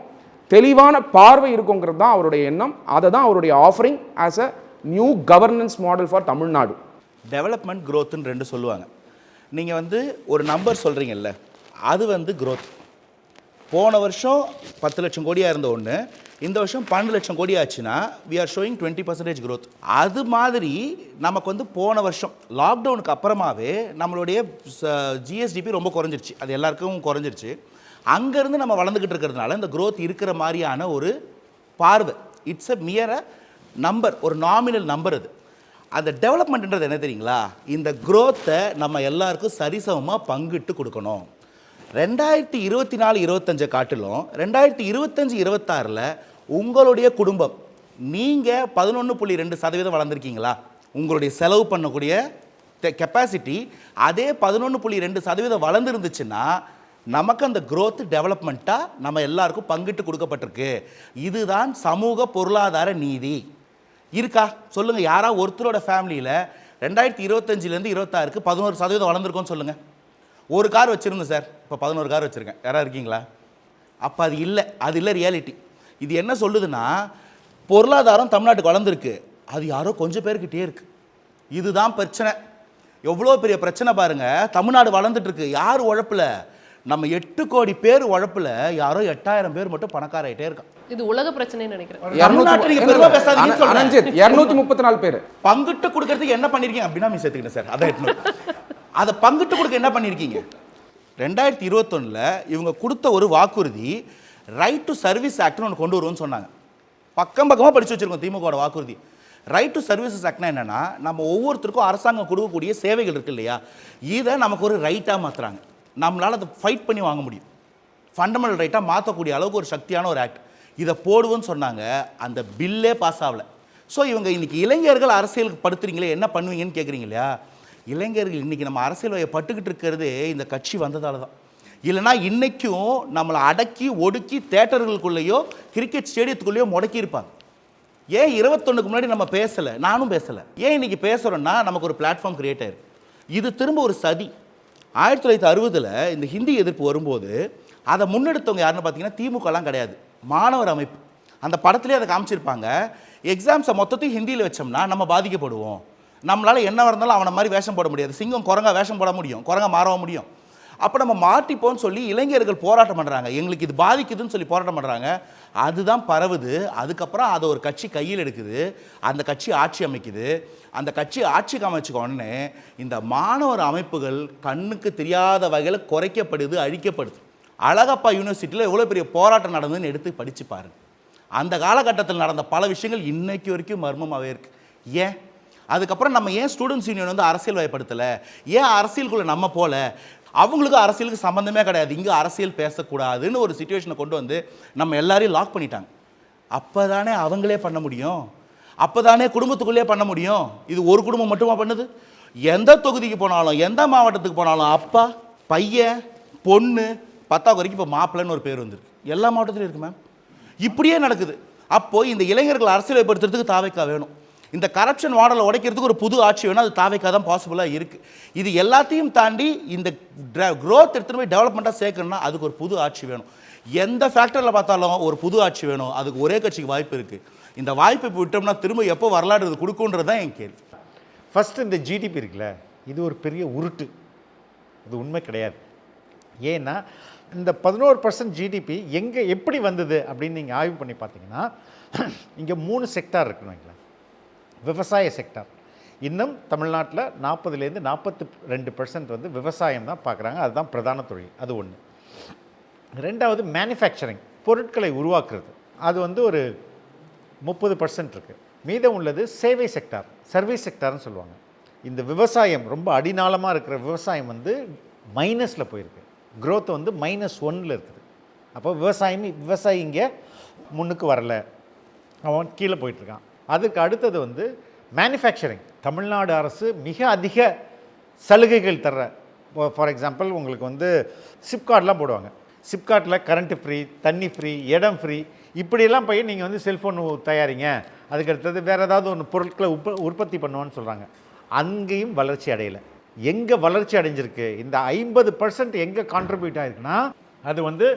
தெளிவான பார்வை இருக்குங்கிறது தான் அவருடைய எண்ணம். அதை தான் அவருடைய offering as a new governance model for Tamil Nadu. Development க்ரோத்துன்னு ரெண்டு சொல்லுவாங்க. நீங்கள் வந்து ஒரு நம்பர் சொல்கிறீங்கல்ல, அது வந்து க்ரோத். போன வருஷம் 10 லட்சம் கோடியாக இருந்த ஒன்று இந்த வருஷம் 12 லட்சம் கோடி ஆச்சுன்னா வி ஆர் ஷோயிங் 20% க்ரோத். அது மாதிரி நமக்கு வந்து போன வருஷம் லாக்டவுனுக்கு அப்புறமாவே நம்மளுடைய ஜிஎஸ்டிபி ரொம்ப குறைஞ்சிருச்சு. அது எல்லாருக்கும் குறைஞ்சிருச்சு. அங்கேருந்து நம்ம வளர்ந்துக்கிட்டு இருக்கிறதுனால இந்த க்ரோத் இருக்கிற மாதிரியான ஒரு பார்வை. இட்ஸ் அ மியர் நம்பர், ஒரு நாமினல் நம்பர். அது அந்த டெவலப்மெண்ட்ன்றது என்ன தெரியுங்களா? இந்த க்ரோத்தை நம்ம எல்லாருக்கும் சரிசமமாக பங்கிட்டு கொடுக்கணும். 2024-25 காட்டிலும் 2025-26 உங்களுடைய குடும்பம் நீங்கள் 11.2% வளர்ந்துருக்கீங்களா? உங்களுடைய செலவு பண்ணக்கூடிய கெப்பாசிட்டி அதே 11.2% வளர்ந்துருந்துச்சுன்னா நமக்கு அந்த க்ரோத் டெவலப்மெண்ட்டாக நம்ம எல்லாருக்கும் பங்கிட்டு கொடுக்கப்பட்டிருக்கு. இதுதான் சமூக பொருளாதார நீதி. இருக்கா சொல்லுங்கள். யாராவது ஒருத்தரோட ஃபேமிலியில் 2025லேருந்து 26க்கு 11% வளர்ந்துருக்கோன்னு சொல்லுங்கள். ஒரு கார் வச்சுருந்தேன் சார், இப்போ 11 கார் வச்சுருக்கேன். யாராவது இருக்கீங்களா? அப்போ அது இல்லை, அது இல்லை ரியாலிட்டி. இது என்ன சொல்லுதுன்னா, பொருளாதாரம் தமிழ்நாட்டுக்கு வளர்ந்துருக்கு, அது யாரோ கொஞ்சம் பேருக்கிட்டே இருக்குது. இதுதான் பிரச்சனை. எவ்வளோ பெரிய பிரச்சனை பாருங்கள். தமிழ்நாடு வளர்ந்துட்டுருக்கு. யார் உழைப்பில்? நம்ம 8 கோடி பேர் உழைப்பில் யாரோ 8000 பேர் மட்டும் பணக்காராயிட்டே இருக்கான். இது உலக பிரச்சனைன்னு நினைக்கிறேன். 234 பேர் பங்கிட்டு கொடுக்கறதுக்கு என்ன பண்ணிருக்கீங்க அப்படின்னா மீ சேர்த்துக்கிட்டேன் சார். அதான் அதை பங்கிட்டு கொடுக்க என்ன பண்ணியிருக்கீங்க? 2021 இவங்க கொடுத்த ஒரு வாக்குறுதி ரைட் டு சர்வீஸ் ஆக்ட்னு ஒன்று கொண்டு வருவோம்னு சொன்னாங்க. பக்கமாக படித்து வச்சுருக்கோம் திமுகவோட வாக்குறுதி. ரைட் டு சர்வீசஸ் ஆக்ட்னா என்னென்னா, நம்ம ஒவ்வொருத்தருக்கும் அரசாங்கம் கொடுக்கக்கூடிய சேவைகள் இருக்குது இல்லையா, இதை நமக்கு ஒரு ரைட்டாக மாற்றுறாங்க. நம்மளால் அதை ஃபைட் பண்ணி வாங்க முடியும். ஃபண்டமெண்டல் ரைட்டாக மாற்றக்கூடிய அளவுக்கு ஒரு சக்தியான ஒரு ஆக்ட். இதை போடுவோன்னு சொன்னாங்க. அந்த பில்லே பாஸ் ஆகலை. ஸோ இவங்க இன்றைக்கி இளைஞர்கள் அரசியலுக்கு படுத்துறீங்களே, என்ன பண்ணுவீங்கன்னு கேட்குறீங்க இல்லையா? இளைஞர்கள் இன்றைக்கி நம்ம அரசியல் வய பட்டுக்கிட்டு இருக்கிறது இந்த கட்சி வந்ததால தான். இல்லைனா இன்றைக்கும் நம்மளை அடக்கி ஒடுக்கி தேட்டர்களுக்குள்ளேயோ கிரிக்கெட் ஸ்டேடியத்துக்குள்ளேயோ முடக்கியிருப்பாங்க. ஏன் 21க்கு முன்னாடி நம்ம பேசலை? நானும் பேசலை. ஏன் இன்றைக்கி பேசுகிறோன்னா நமக்கு ஒரு பிளாட்ஃபார்ம் கிரியேட் ஆயிருக்கு. இது திரும்ப ஒரு சதி. 1960 இந்த ஹிந்தி எதிர்ப்பு வரும்போது அதை முன்னெடுத்தவங்க யாருன்னு பார்த்தீங்கன்னா திமுகலாம் கிடையாது, மாணவர் அமைப்பு. அந்த படத்துலேயே அதை காமிச்சிருப்பாங்க. எக்ஸாம்ஸை மொத்தத்தையும் ஹிந்தியில் வச்சோம்னா நம்ம பாதிக்கப்படுவோம், நம்மளால் என்ன இருந்தாலும் அவனை மாதிரி வேஷம் போட முடியாது, சிங்கம் குரங்கா வேஷம் போட முடியும், குரங்கா மாறவும் முடியும். அப்போ நம்ம மாட்டிப்போன்னு சொல்லி இளைஞர்கள் போராட்டம் பண்ணுறாங்க. எங்களுக்கு இது பாதிக்குதுன்னு சொல்லி போராட்டம் பண்ணுறாங்க. அதுதான் பரவுது. அதுக்கப்புறம் அதை ஒரு கட்சி கையில் எடுக்குது, அந்த கட்சி ஆட்சி அமைக்குது. அந்த கட்சி ஆட்சிக்கு அமைச்சுக்க உடனே இந்த மாணவர் அமைப்புகள் கண்ணுக்கு தெரியாத வகையில் குறைக்கப்படுது, அழிக்கப்படுது. அழகப்பா யூனிவர்சிட்டியில் எவ்வளோ பெரிய போராட்டம் நடந்ததுன்னு எடுத்து படித்து பாருங்கள். அந்த காலகட்டத்தில் நடந்த பல விஷயங்கள் இன்னைக்கு வரைக்கும் மர்மமாகவே இருக்குது. ஏன்? அதுக்கப்புறம் நம்ம ஏன் ஸ்டூடெண்ட்ஸ் யூனியன் வந்து அரசியல் வயப்படுத்தலை? ஏன் அரசியலுக்குள்ளே நம்ம போகல? அவங்களுக்கு அரசியலுக்கு சம்மந்தமே கிடையாது, இங்கே அரசியல் பேசக்கூடாதுன்னு ஒரு சிச்சுவேஷனை கொண்டு வந்து நம்ம எல்லாரையும் லாக் பண்ணிட்டாங்க. அப்போ தானே அவங்களே பண்ண முடியும், அப்போ தானே குடும்பத்துக்குள்ளே பண்ண முடியும். இது ஒரு குடும்பம் மட்டுமா பண்ணுது? எந்த தொகுதிக்கு போனாலும், எந்த மாவட்டத்துக்கு போனாலும் அப்பா, பையன், பொண்ணு 10வது வரைக்கும் இப்போ மாப்பிள்ளைன்னு ஒரு பேர் வந்துருக்கு. எல்லா மாவட்டத்திலும் இருக்குது மேம். இப்படியே நடக்குது. அப்போது இந்த இளைஞர்கள் அரசியலைப்படுத்துறதுக்கு தாவேக்கா வேணும். இந்த கரப்ஷன் மாடலை உடைக்கிறதுக்கு ஒரு புது ஆட்சி வேணும். அது தாவேக்கா தான் பாசிபிளாக இருக்குது. இது எல்லாத்தையும் தாண்டி இந்த க்ரோத் எடுத்துகிட்டு போய் டெவலப்மெண்ட்டாக சேர்க்கணும்னா அதுக்கு ஒரு புது ஆட்சி வேணும். எந்த ஃபேக்டரியில் பார்த்தாலும் ஒரு புது ஆட்சி வேணும். அதுக்கு ஒரே கட்சிக்கு வாய்ப்பு இருக்குது. இந்த வாய்ப்பை இப்போ விட்டோம்னா திரும்ப எப்போ வரலாறு இது கொடுக்குன்றது தான் என் கேள்வி. ஃபஸ்ட்டு இந்த ஜிடிபி இருக்குல்ல, இது ஒரு பெரிய உருட்டு. இது உண்மை கிடையாது. ஏன்னா இந்த 11% ஜிடிபி எப்படி வந்தது அப்படின்னு நீங்கள் ஆய்வு பண்ணி பார்த்தீங்கன்னா, இங்கே 3 செக்டார் இருக்குன்னு வைங்களேன். விவசாய செக்டார் இன்னும் தமிழ்நாட்டில் 40லேருந்து 42% வந்து விவசாயம் தான் பார்க்குறாங்க. அதுதான் பிரதான தொழில். அது ஒன்று. ரெண்டாவது மேனுஃபேக்சரிங், பொருட்களை உருவாக்குறது. அது வந்து ஒரு 30% இருக்குது. மீதம் உள்ளது சேவை செக்டார், சர்வீஸ் செக்டார்னு சொல்லுவாங்க. இந்த விவசாயம் ரொம்ப அடிநாளமாக இருக்கிற விவசாயம் வந்து மைனஸில் போயிருக்கு. க்ரோத் வந்து -1 இருக்குது. அப்போ விவசாயி இங்கே முன்னுக்கு வரலை, அவன் கீழே போயிட்டுருக்கான். அதுக்கு அடுத்தது வந்து மேனுஃபேக்சரிங். தமிழ்நாடு அரசு மிக அதிக சலுகைகள் தர்ற, ஃபார் எக்ஸாம்பிள் உங்களுக்கு வந்து சிப்கார்ட்லாம் போடுவாங்க. சிப்கார்ட்டில் கரண்ட்டு ஃப்ரீ, தண்ணி ஃப்ரீ, இடம் ஃப்ரீ, இப்படியெல்லாம் போய் நீங்கள் வந்து செல்ஃபோன் தயாரிங்க, அதுக்கு அடுத்தது வேறு ஏதாவது ஒன்று பொருட்களை உற்பத்தி பண்ணுவோன்னு சொல்கிறாங்க. அங்கேயும் வளர்ச்சி அடையலை. எங்கே வளர்ச்சி அடைஞ்சிருக்கு, இந்த 50% எங்கே கான்ட்ரிபியூட் ஆகிருக்குன்னா அது வந்து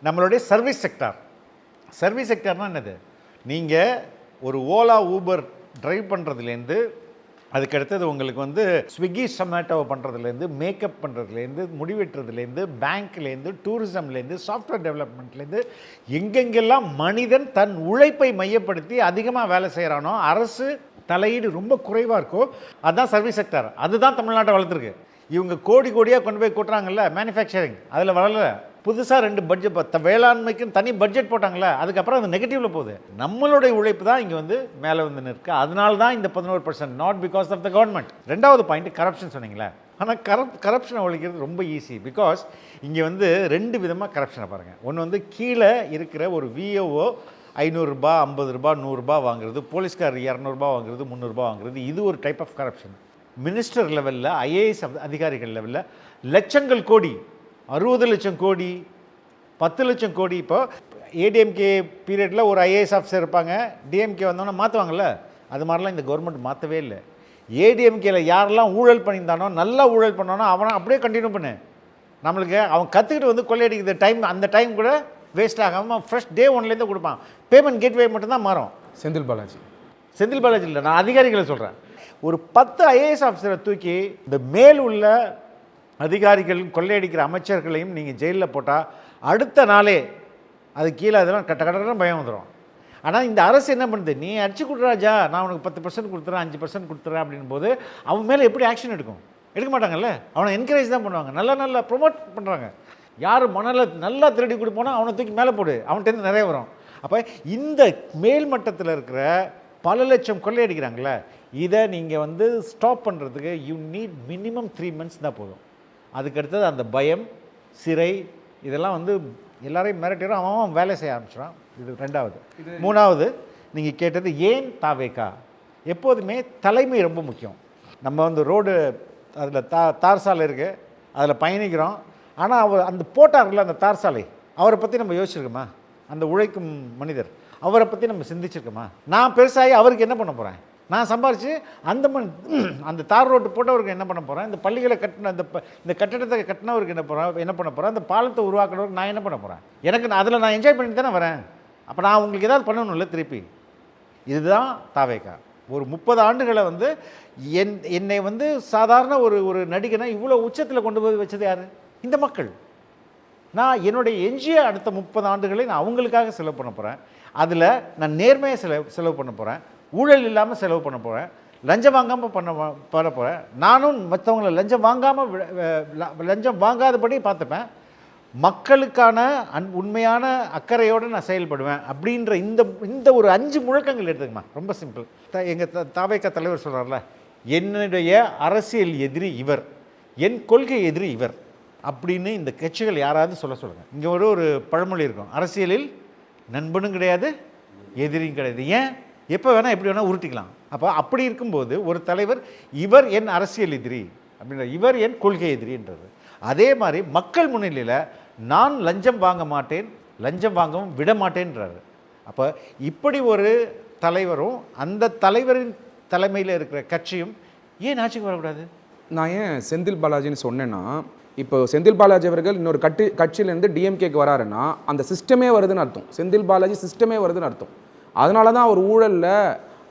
நம்மளுடைய சர்வீஸ் செக்டார். சர்வீஸ் செக்டார்னால் என்னது? நீங்கள் ஒரு ஓலா ஊபர் ட்ரைவ் பண்ணுறதுலேருந்து, அதுக்கு அடுத்தது உங்களுக்கு வந்து ஸ்விக்கி சொமேட்டோவை பண்ணுறதுலேருந்து, மேக்கப் பண்ணுறதுலேருந்து, முடிவெட்டுறதுலேருந்து, பேங்க்லேருந்து, டூரிசம்லேருந்து, சாஃப்ட்வேர் டெவலப்மெண்ட்லேருந்து, எங்கெங்கெல்லாம் மனிதன் தன் உழைப்பை மையப்படுத்தி அதிகமாக வேலை செய்கிறானோ, அரசு தலையீடு ரொம்ப குறைவாக இருக்கோ, அதுதான் சர்வீஸ் செக்டார். அதுதான் தமிழ்நாட்டை வளர்த்துருக்கு. இவங்க கோடியாக கொண்டு போய் கூட்டுறாங்கல்ல மேனுஃபேக்சரிங், அதில் வளரல. புதுசாக 2 பட்ஜெட், வேளாண்மைக்குன்னு தனி பட்ஜெட் போட்டாங்கல்ல, அதுக்கப்புறம் அது நெகட்டிவில் போகுது. நம்மளுடைய உழைப்பு தான் இங்கே வந்து மேலே வந்து நிற்கு. அதனால தான் இந்த 11%, not because of the government. ரெண்டாவது பாயிண்ட் கரப்ஷன் சொன்னீங்களே. ஆனால் கரப்ஷனை ஒழிக்கிறது ரொம்ப ஈஸி. பிகாஸ் இங்கே வந்து 2 விதமாக கரப்ஷனை பாருங்கள். ஒன்று வந்து கீழே இருக்கிற ஒரு விஓஓ 500 ரூபா, 50 ரூபா, 100 ரூபா வாங்குறது, போலீஸ்கார் 200 ரூபா வாங்குறது, 300 ரூபா வாங்குறது, இது ஒரு டைப் ஆஃப் கரப்ஷன். மினிஸ்டர் லெவலில், ஐஏஎஸ் அதிகாரிகள் லெவலில் லட்சங்கள் கோடி, 60 லட்சம் கோடி, 10 லட்சம் கோடி. இப்போ ஏடிஎம்கே பீரியடில் ஒரு ஐஏஎஸ் ஆஃபீஸர் இருப்பாங்க, டிஎம்கே வந்தோன்னா மாற்றுவாங்கள்ல, அது மாதிரிலாம் இந்த கவர்மெண்ட் மாற்றவே இல்லை. ஏடிஎம்கேல யாரெல்லாம் ஊழல் பண்ணியிருந்தானோ, நல்லா ஊழல் பண்ணானோ அவனை அப்படியே கண்டினியூ பண்ணு. நம்மளுக்கு அவன் கற்றுக்கிட்டு வந்து கொள்ளையடிக்கிற டைம், அந்த டைம் கூட வேஸ்ட் ஆகாமல் ஃப்ரெஷ் டே 1லேருந்து கொடுப்பான். பேமெண்ட் கேட்வே மட்டும்தான் மாறும். செந்தில் பாலாஜி இல்லை, நான் அதிகாரிகளை சொல்கிறேன். ஒரு 10 ஐஏஎஸ் ஆஃபீஸரை தூக்கி இந்த மேல் உள்ள அதிகாரிகள் கொள்ளையடிக்கிற அமைச்சர்களையும் நீங்கள் ஜெயிலில் போட்டால் அடுத்த நாளே அது கீழே அதெல்லாம் கட்ட பயம் வந்துடும். ஆனால் இந்த அரசு என்ன பண்ணுது, நீ அடிச்சு கொடுறாஜா, நான் உனக்கு 10% கொடுத்துறேன், 5% கொடுத்துறேன் அப்படின் போது அவன் மேலே எப்படி ஆக்ஷன் எடுக்க மாட்டாங்கல்ல. அவனை என்கரேஜ் தான் பண்ணுவாங்க, நல்லா ப்ரொமோட் பண்ணுறாங்க. யார் மணலை நல்லா திருடி கொடுப்போனா அவனை தூக்கி மேலே போடு, அவன்கிட்ட நிறைய வரும். அப்போ இந்த மேல் மட்டத்தில் இருக்கிற பல லட்சம் கொள்ளையடிக்கிறாங்களே, இதை நீங்கள் வந்து ஸ்டாப் பண்ணுறதுக்கு யூ நீட் மினிமம் 3 months தான் போதும். அதுக்கடுத்தது அந்த பயம், சிறை, இதெல்லாம் வந்து எல்லாரையும் மிரட்டிடும், அவன் வேலை செய்ய ஆரம்பிச்சிடான். இது ரெண்டாவது. மூணாவது, நீங்கள் கேட்டது ஏன் தாவேக்கா. எப்போதுமே தலைமை ரொம்ப முக்கியம். நம்ம வந்து ரோடு அதில் தார் சாலை இருக்குது, அதில் பயணிக்கிறோம். ஆனால் அவர் அந்த போட்டார்ல அந்த தார் சாலை, அவரை பற்றி நம்ம யோசிச்சிருக்கோமா? அந்த உழைக்கும் மனிதர், அவரை பற்றி நம்ம சிந்திச்சிருக்கோமா? நான் பெருசாகி அவருக்கு என்ன பண்ண போகிறேன்? நான் சம்பாரித்து அந்த தார் ரோட்டு போட்டவருக்கு என்ன பண்ண போகிறேன்? இந்த பள்ளிகளை கட்டின இந்த கட்டிடத்தை கட்டினவருக்கு என்ன பண்ண போகிறேன்? இந்த பாலத்தை உருவாக்குறவருக்கு நான் என்ன பண்ண போகிறேன்? எனக்கு அதில் நான் என்ஜாய் பண்ணிட்டு தானே வரேன். அப்போ நான் உங்களுக்கு ஏதாவது பண்ணணும்ல திருப்பி. இதுதான் தாவேக்கா. ஒரு 30 ஆண்டுகளை வந்து என்னை வந்து சாதாரண ஒரு நடிகனை இவ்வளோ உச்சத்தில் கொண்டு போய் வச்சது யார்? இந்த மக்கள். நான் என்னுடைய எஞ்சிய அடுத்த 30 ஆண்டுகளை நான் அவங்களுக்காக செலவு பண்ண போகிறேன். அதில் நான் நேர்மையாக செலவு பண்ண போகிறேன், ஊழல் இல்லாமல் செலவு பண்ண போகிறேன், லஞ்சம் வாங்காமல் பண்ண போகிறேன். நானும் மற்றவங்களை லஞ்சம் வாங்காதபடி பார்த்துப்பேன். மக்களுக்கான உண்மையான அக்கறையோடு நான் செயல்படுவேன் அப்படின்ற இந்த ஒரு 5 முழக்கங்கள் எடுத்துக்கமா. ரொம்ப சிம்பிள். எங்கள் தாவேக்கா தலைவர் சொல்கிறார்ல, என்னுடைய அரசியல் எதிரி இவர், என் கொள்கை எதிரி இவர் அப்படின்னு இந்த கட்சிகள் யாராவது சொல்லுங்கள். இங்கே ஒரு பழமொழி இருக்கும், அரசியலில் நண்பனும் கிடையாது எதிரியும் கிடையாது. ஏன்? எப்போ வேணால் எப்படி வேணால் உருட்டிக்கலாம். அப்படி இருக்கும்போது ஒரு தலைவர் இவர் என் அரசியல் எதிரி அப்படின்ற, இவர் என் கொள்கை எதிரின்றது. அதே மாதிரி மக்கள் முன்னிலையில் நான் லஞ்சம் வாங்க மாட்டேன், லஞ்சம் வாங்கவும் விட மாட்டேன்றாரு. அப்போ இப்படி ஒரு தலைவரும் அந்த தலைவரின் தலைமையில் இருக்கிற கட்சியும் ஏன் ஆட்சிக்கு வரக்கூடாது? நான் ஏன் செந்தில் பாலாஜின்னு சொன்னேன்னா, இப்போ செந்தில் பாலாஜி அவர்கள் இன்னொரு கட்சியிலேருந்து டிஎம்கேக்கு வராருன்னா அந்த சிஸ்டமே வருதுன்னு அர்த்தம். செந்தில் பாலாஜி சிஸ்டமே வருதுன்னு அர்த்தம். அதனால தான் அவர் ஊழலில்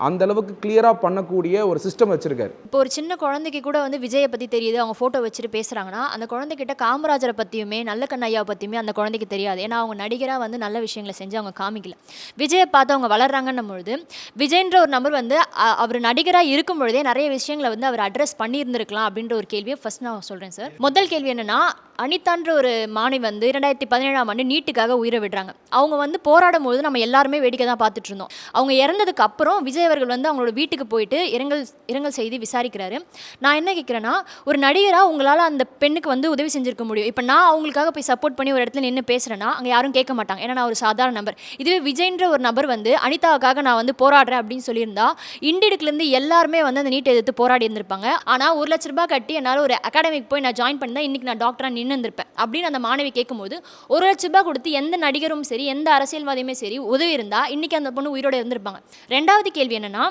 அந்த அளவுக்கு கிளியராக பண்ணக்கூடிய ஒரு சிஸ்டம் வச்சுருக்காரு. இப்போ ஒரு சின்ன குழந்தைக்கு கூட வந்து விஜயை பற்றி தெரியுது, அவங்க ஃபோட்டோ வச்சுட்டு பேசுகிறாங்கன்னா அந்த குழந்தைகிட்ட காமராஜரை பற்றியுமே நல்ல கண்ணையாவை பற்றியுமே அந்த குழந்தைக்கு தெரியாது. ஏன்னா அவங்க நடிகராக வந்து நல்ல விஷயங்களை செஞ்சு அவங்க காமிக்கல. விஜயை பார்த்து அவங்க வளர்றாங்கன்னும் பொழுது விஜய்ன்ற ஒரு நபர் வந்து அவர் நடிகராக இருக்கும் பொழுதே நிறைய விஷயங்களை வந்து அவர் அட்ரஸ் பண்ணியிருந்திருக்கலாம் அப்படின்ற ஒரு கேள்வியை ஃபர்ஸ்ட் நான் சொல்கிறேன் சார். முதல் கேள்வி என்னென்னா, அனிதான்ற ஒரு மாணவி வந்து 2017ஆம் ஆண்டு நீட்டுக்காக உயிரை விடுறாங்க. அவங்க வந்து போராடும் போது நம்ம எல்லாருமே வேடிக்கை தான் பார்த்துட்டு இருந்தோம். அவங்க இறந்ததுக்கு அப்புறம் விஜய் அவர்கள் வந்து அவங்களோட வீட்டுக்கு போயிட்டு இரங்கல் செய்தி விசாரிக்கிறாரு. நான் என்ன கேட்குறேன்னா, ஒரு நடிகராக உங்களால் அந்த பெண்ணுக்கு வந்து உதவி செஞ்சிருக்க முடியும். இப்போ நான் அவங்களுக்காக போய் சப்போர்ட் பண்ணி ஒரு இடத்துல நின்று பேசுகிறேன்னா அங்கே யாரும் கேட்க மாட்டாங்க, ஏன்னா நான் ஒரு சாதாரண நபர். இதுவே விஜய்ன்ற ஒரு நபர் வந்து அனிதாவுக்காக நான் வந்து போராடுறேன் அப்படின்னு சொல்லியிருந்தா இண்டிடுக்குலேருந்து எல்லாருமே வந்து அந்த நீட்டை எதிர்த்து போராடி இருந்திருப்பாங்க. ஆனால் 1 லட்ச ரூபாய் கட்டி என்னால் ஒரு அகாடமிக் போய் நான் ஜாயின் பண்ணி தான் இன்றைக்கி நான் டாக்டராக இருந்திருப்பேன் அப்படின்னு அந்த மாணவி கேட்கும்போது 1 லட்ச ரூபாய் கொடுத்து எந்த நடிகரும் சரி எந்த அரசியல்வாதியுமே சரி உதவி இருந்தா இன்னைக்கு அந்த பொண்ணு உயிரோட இருந்திருப்பாங்க. ரெண்டாவது கேள்வி என்னன்னா,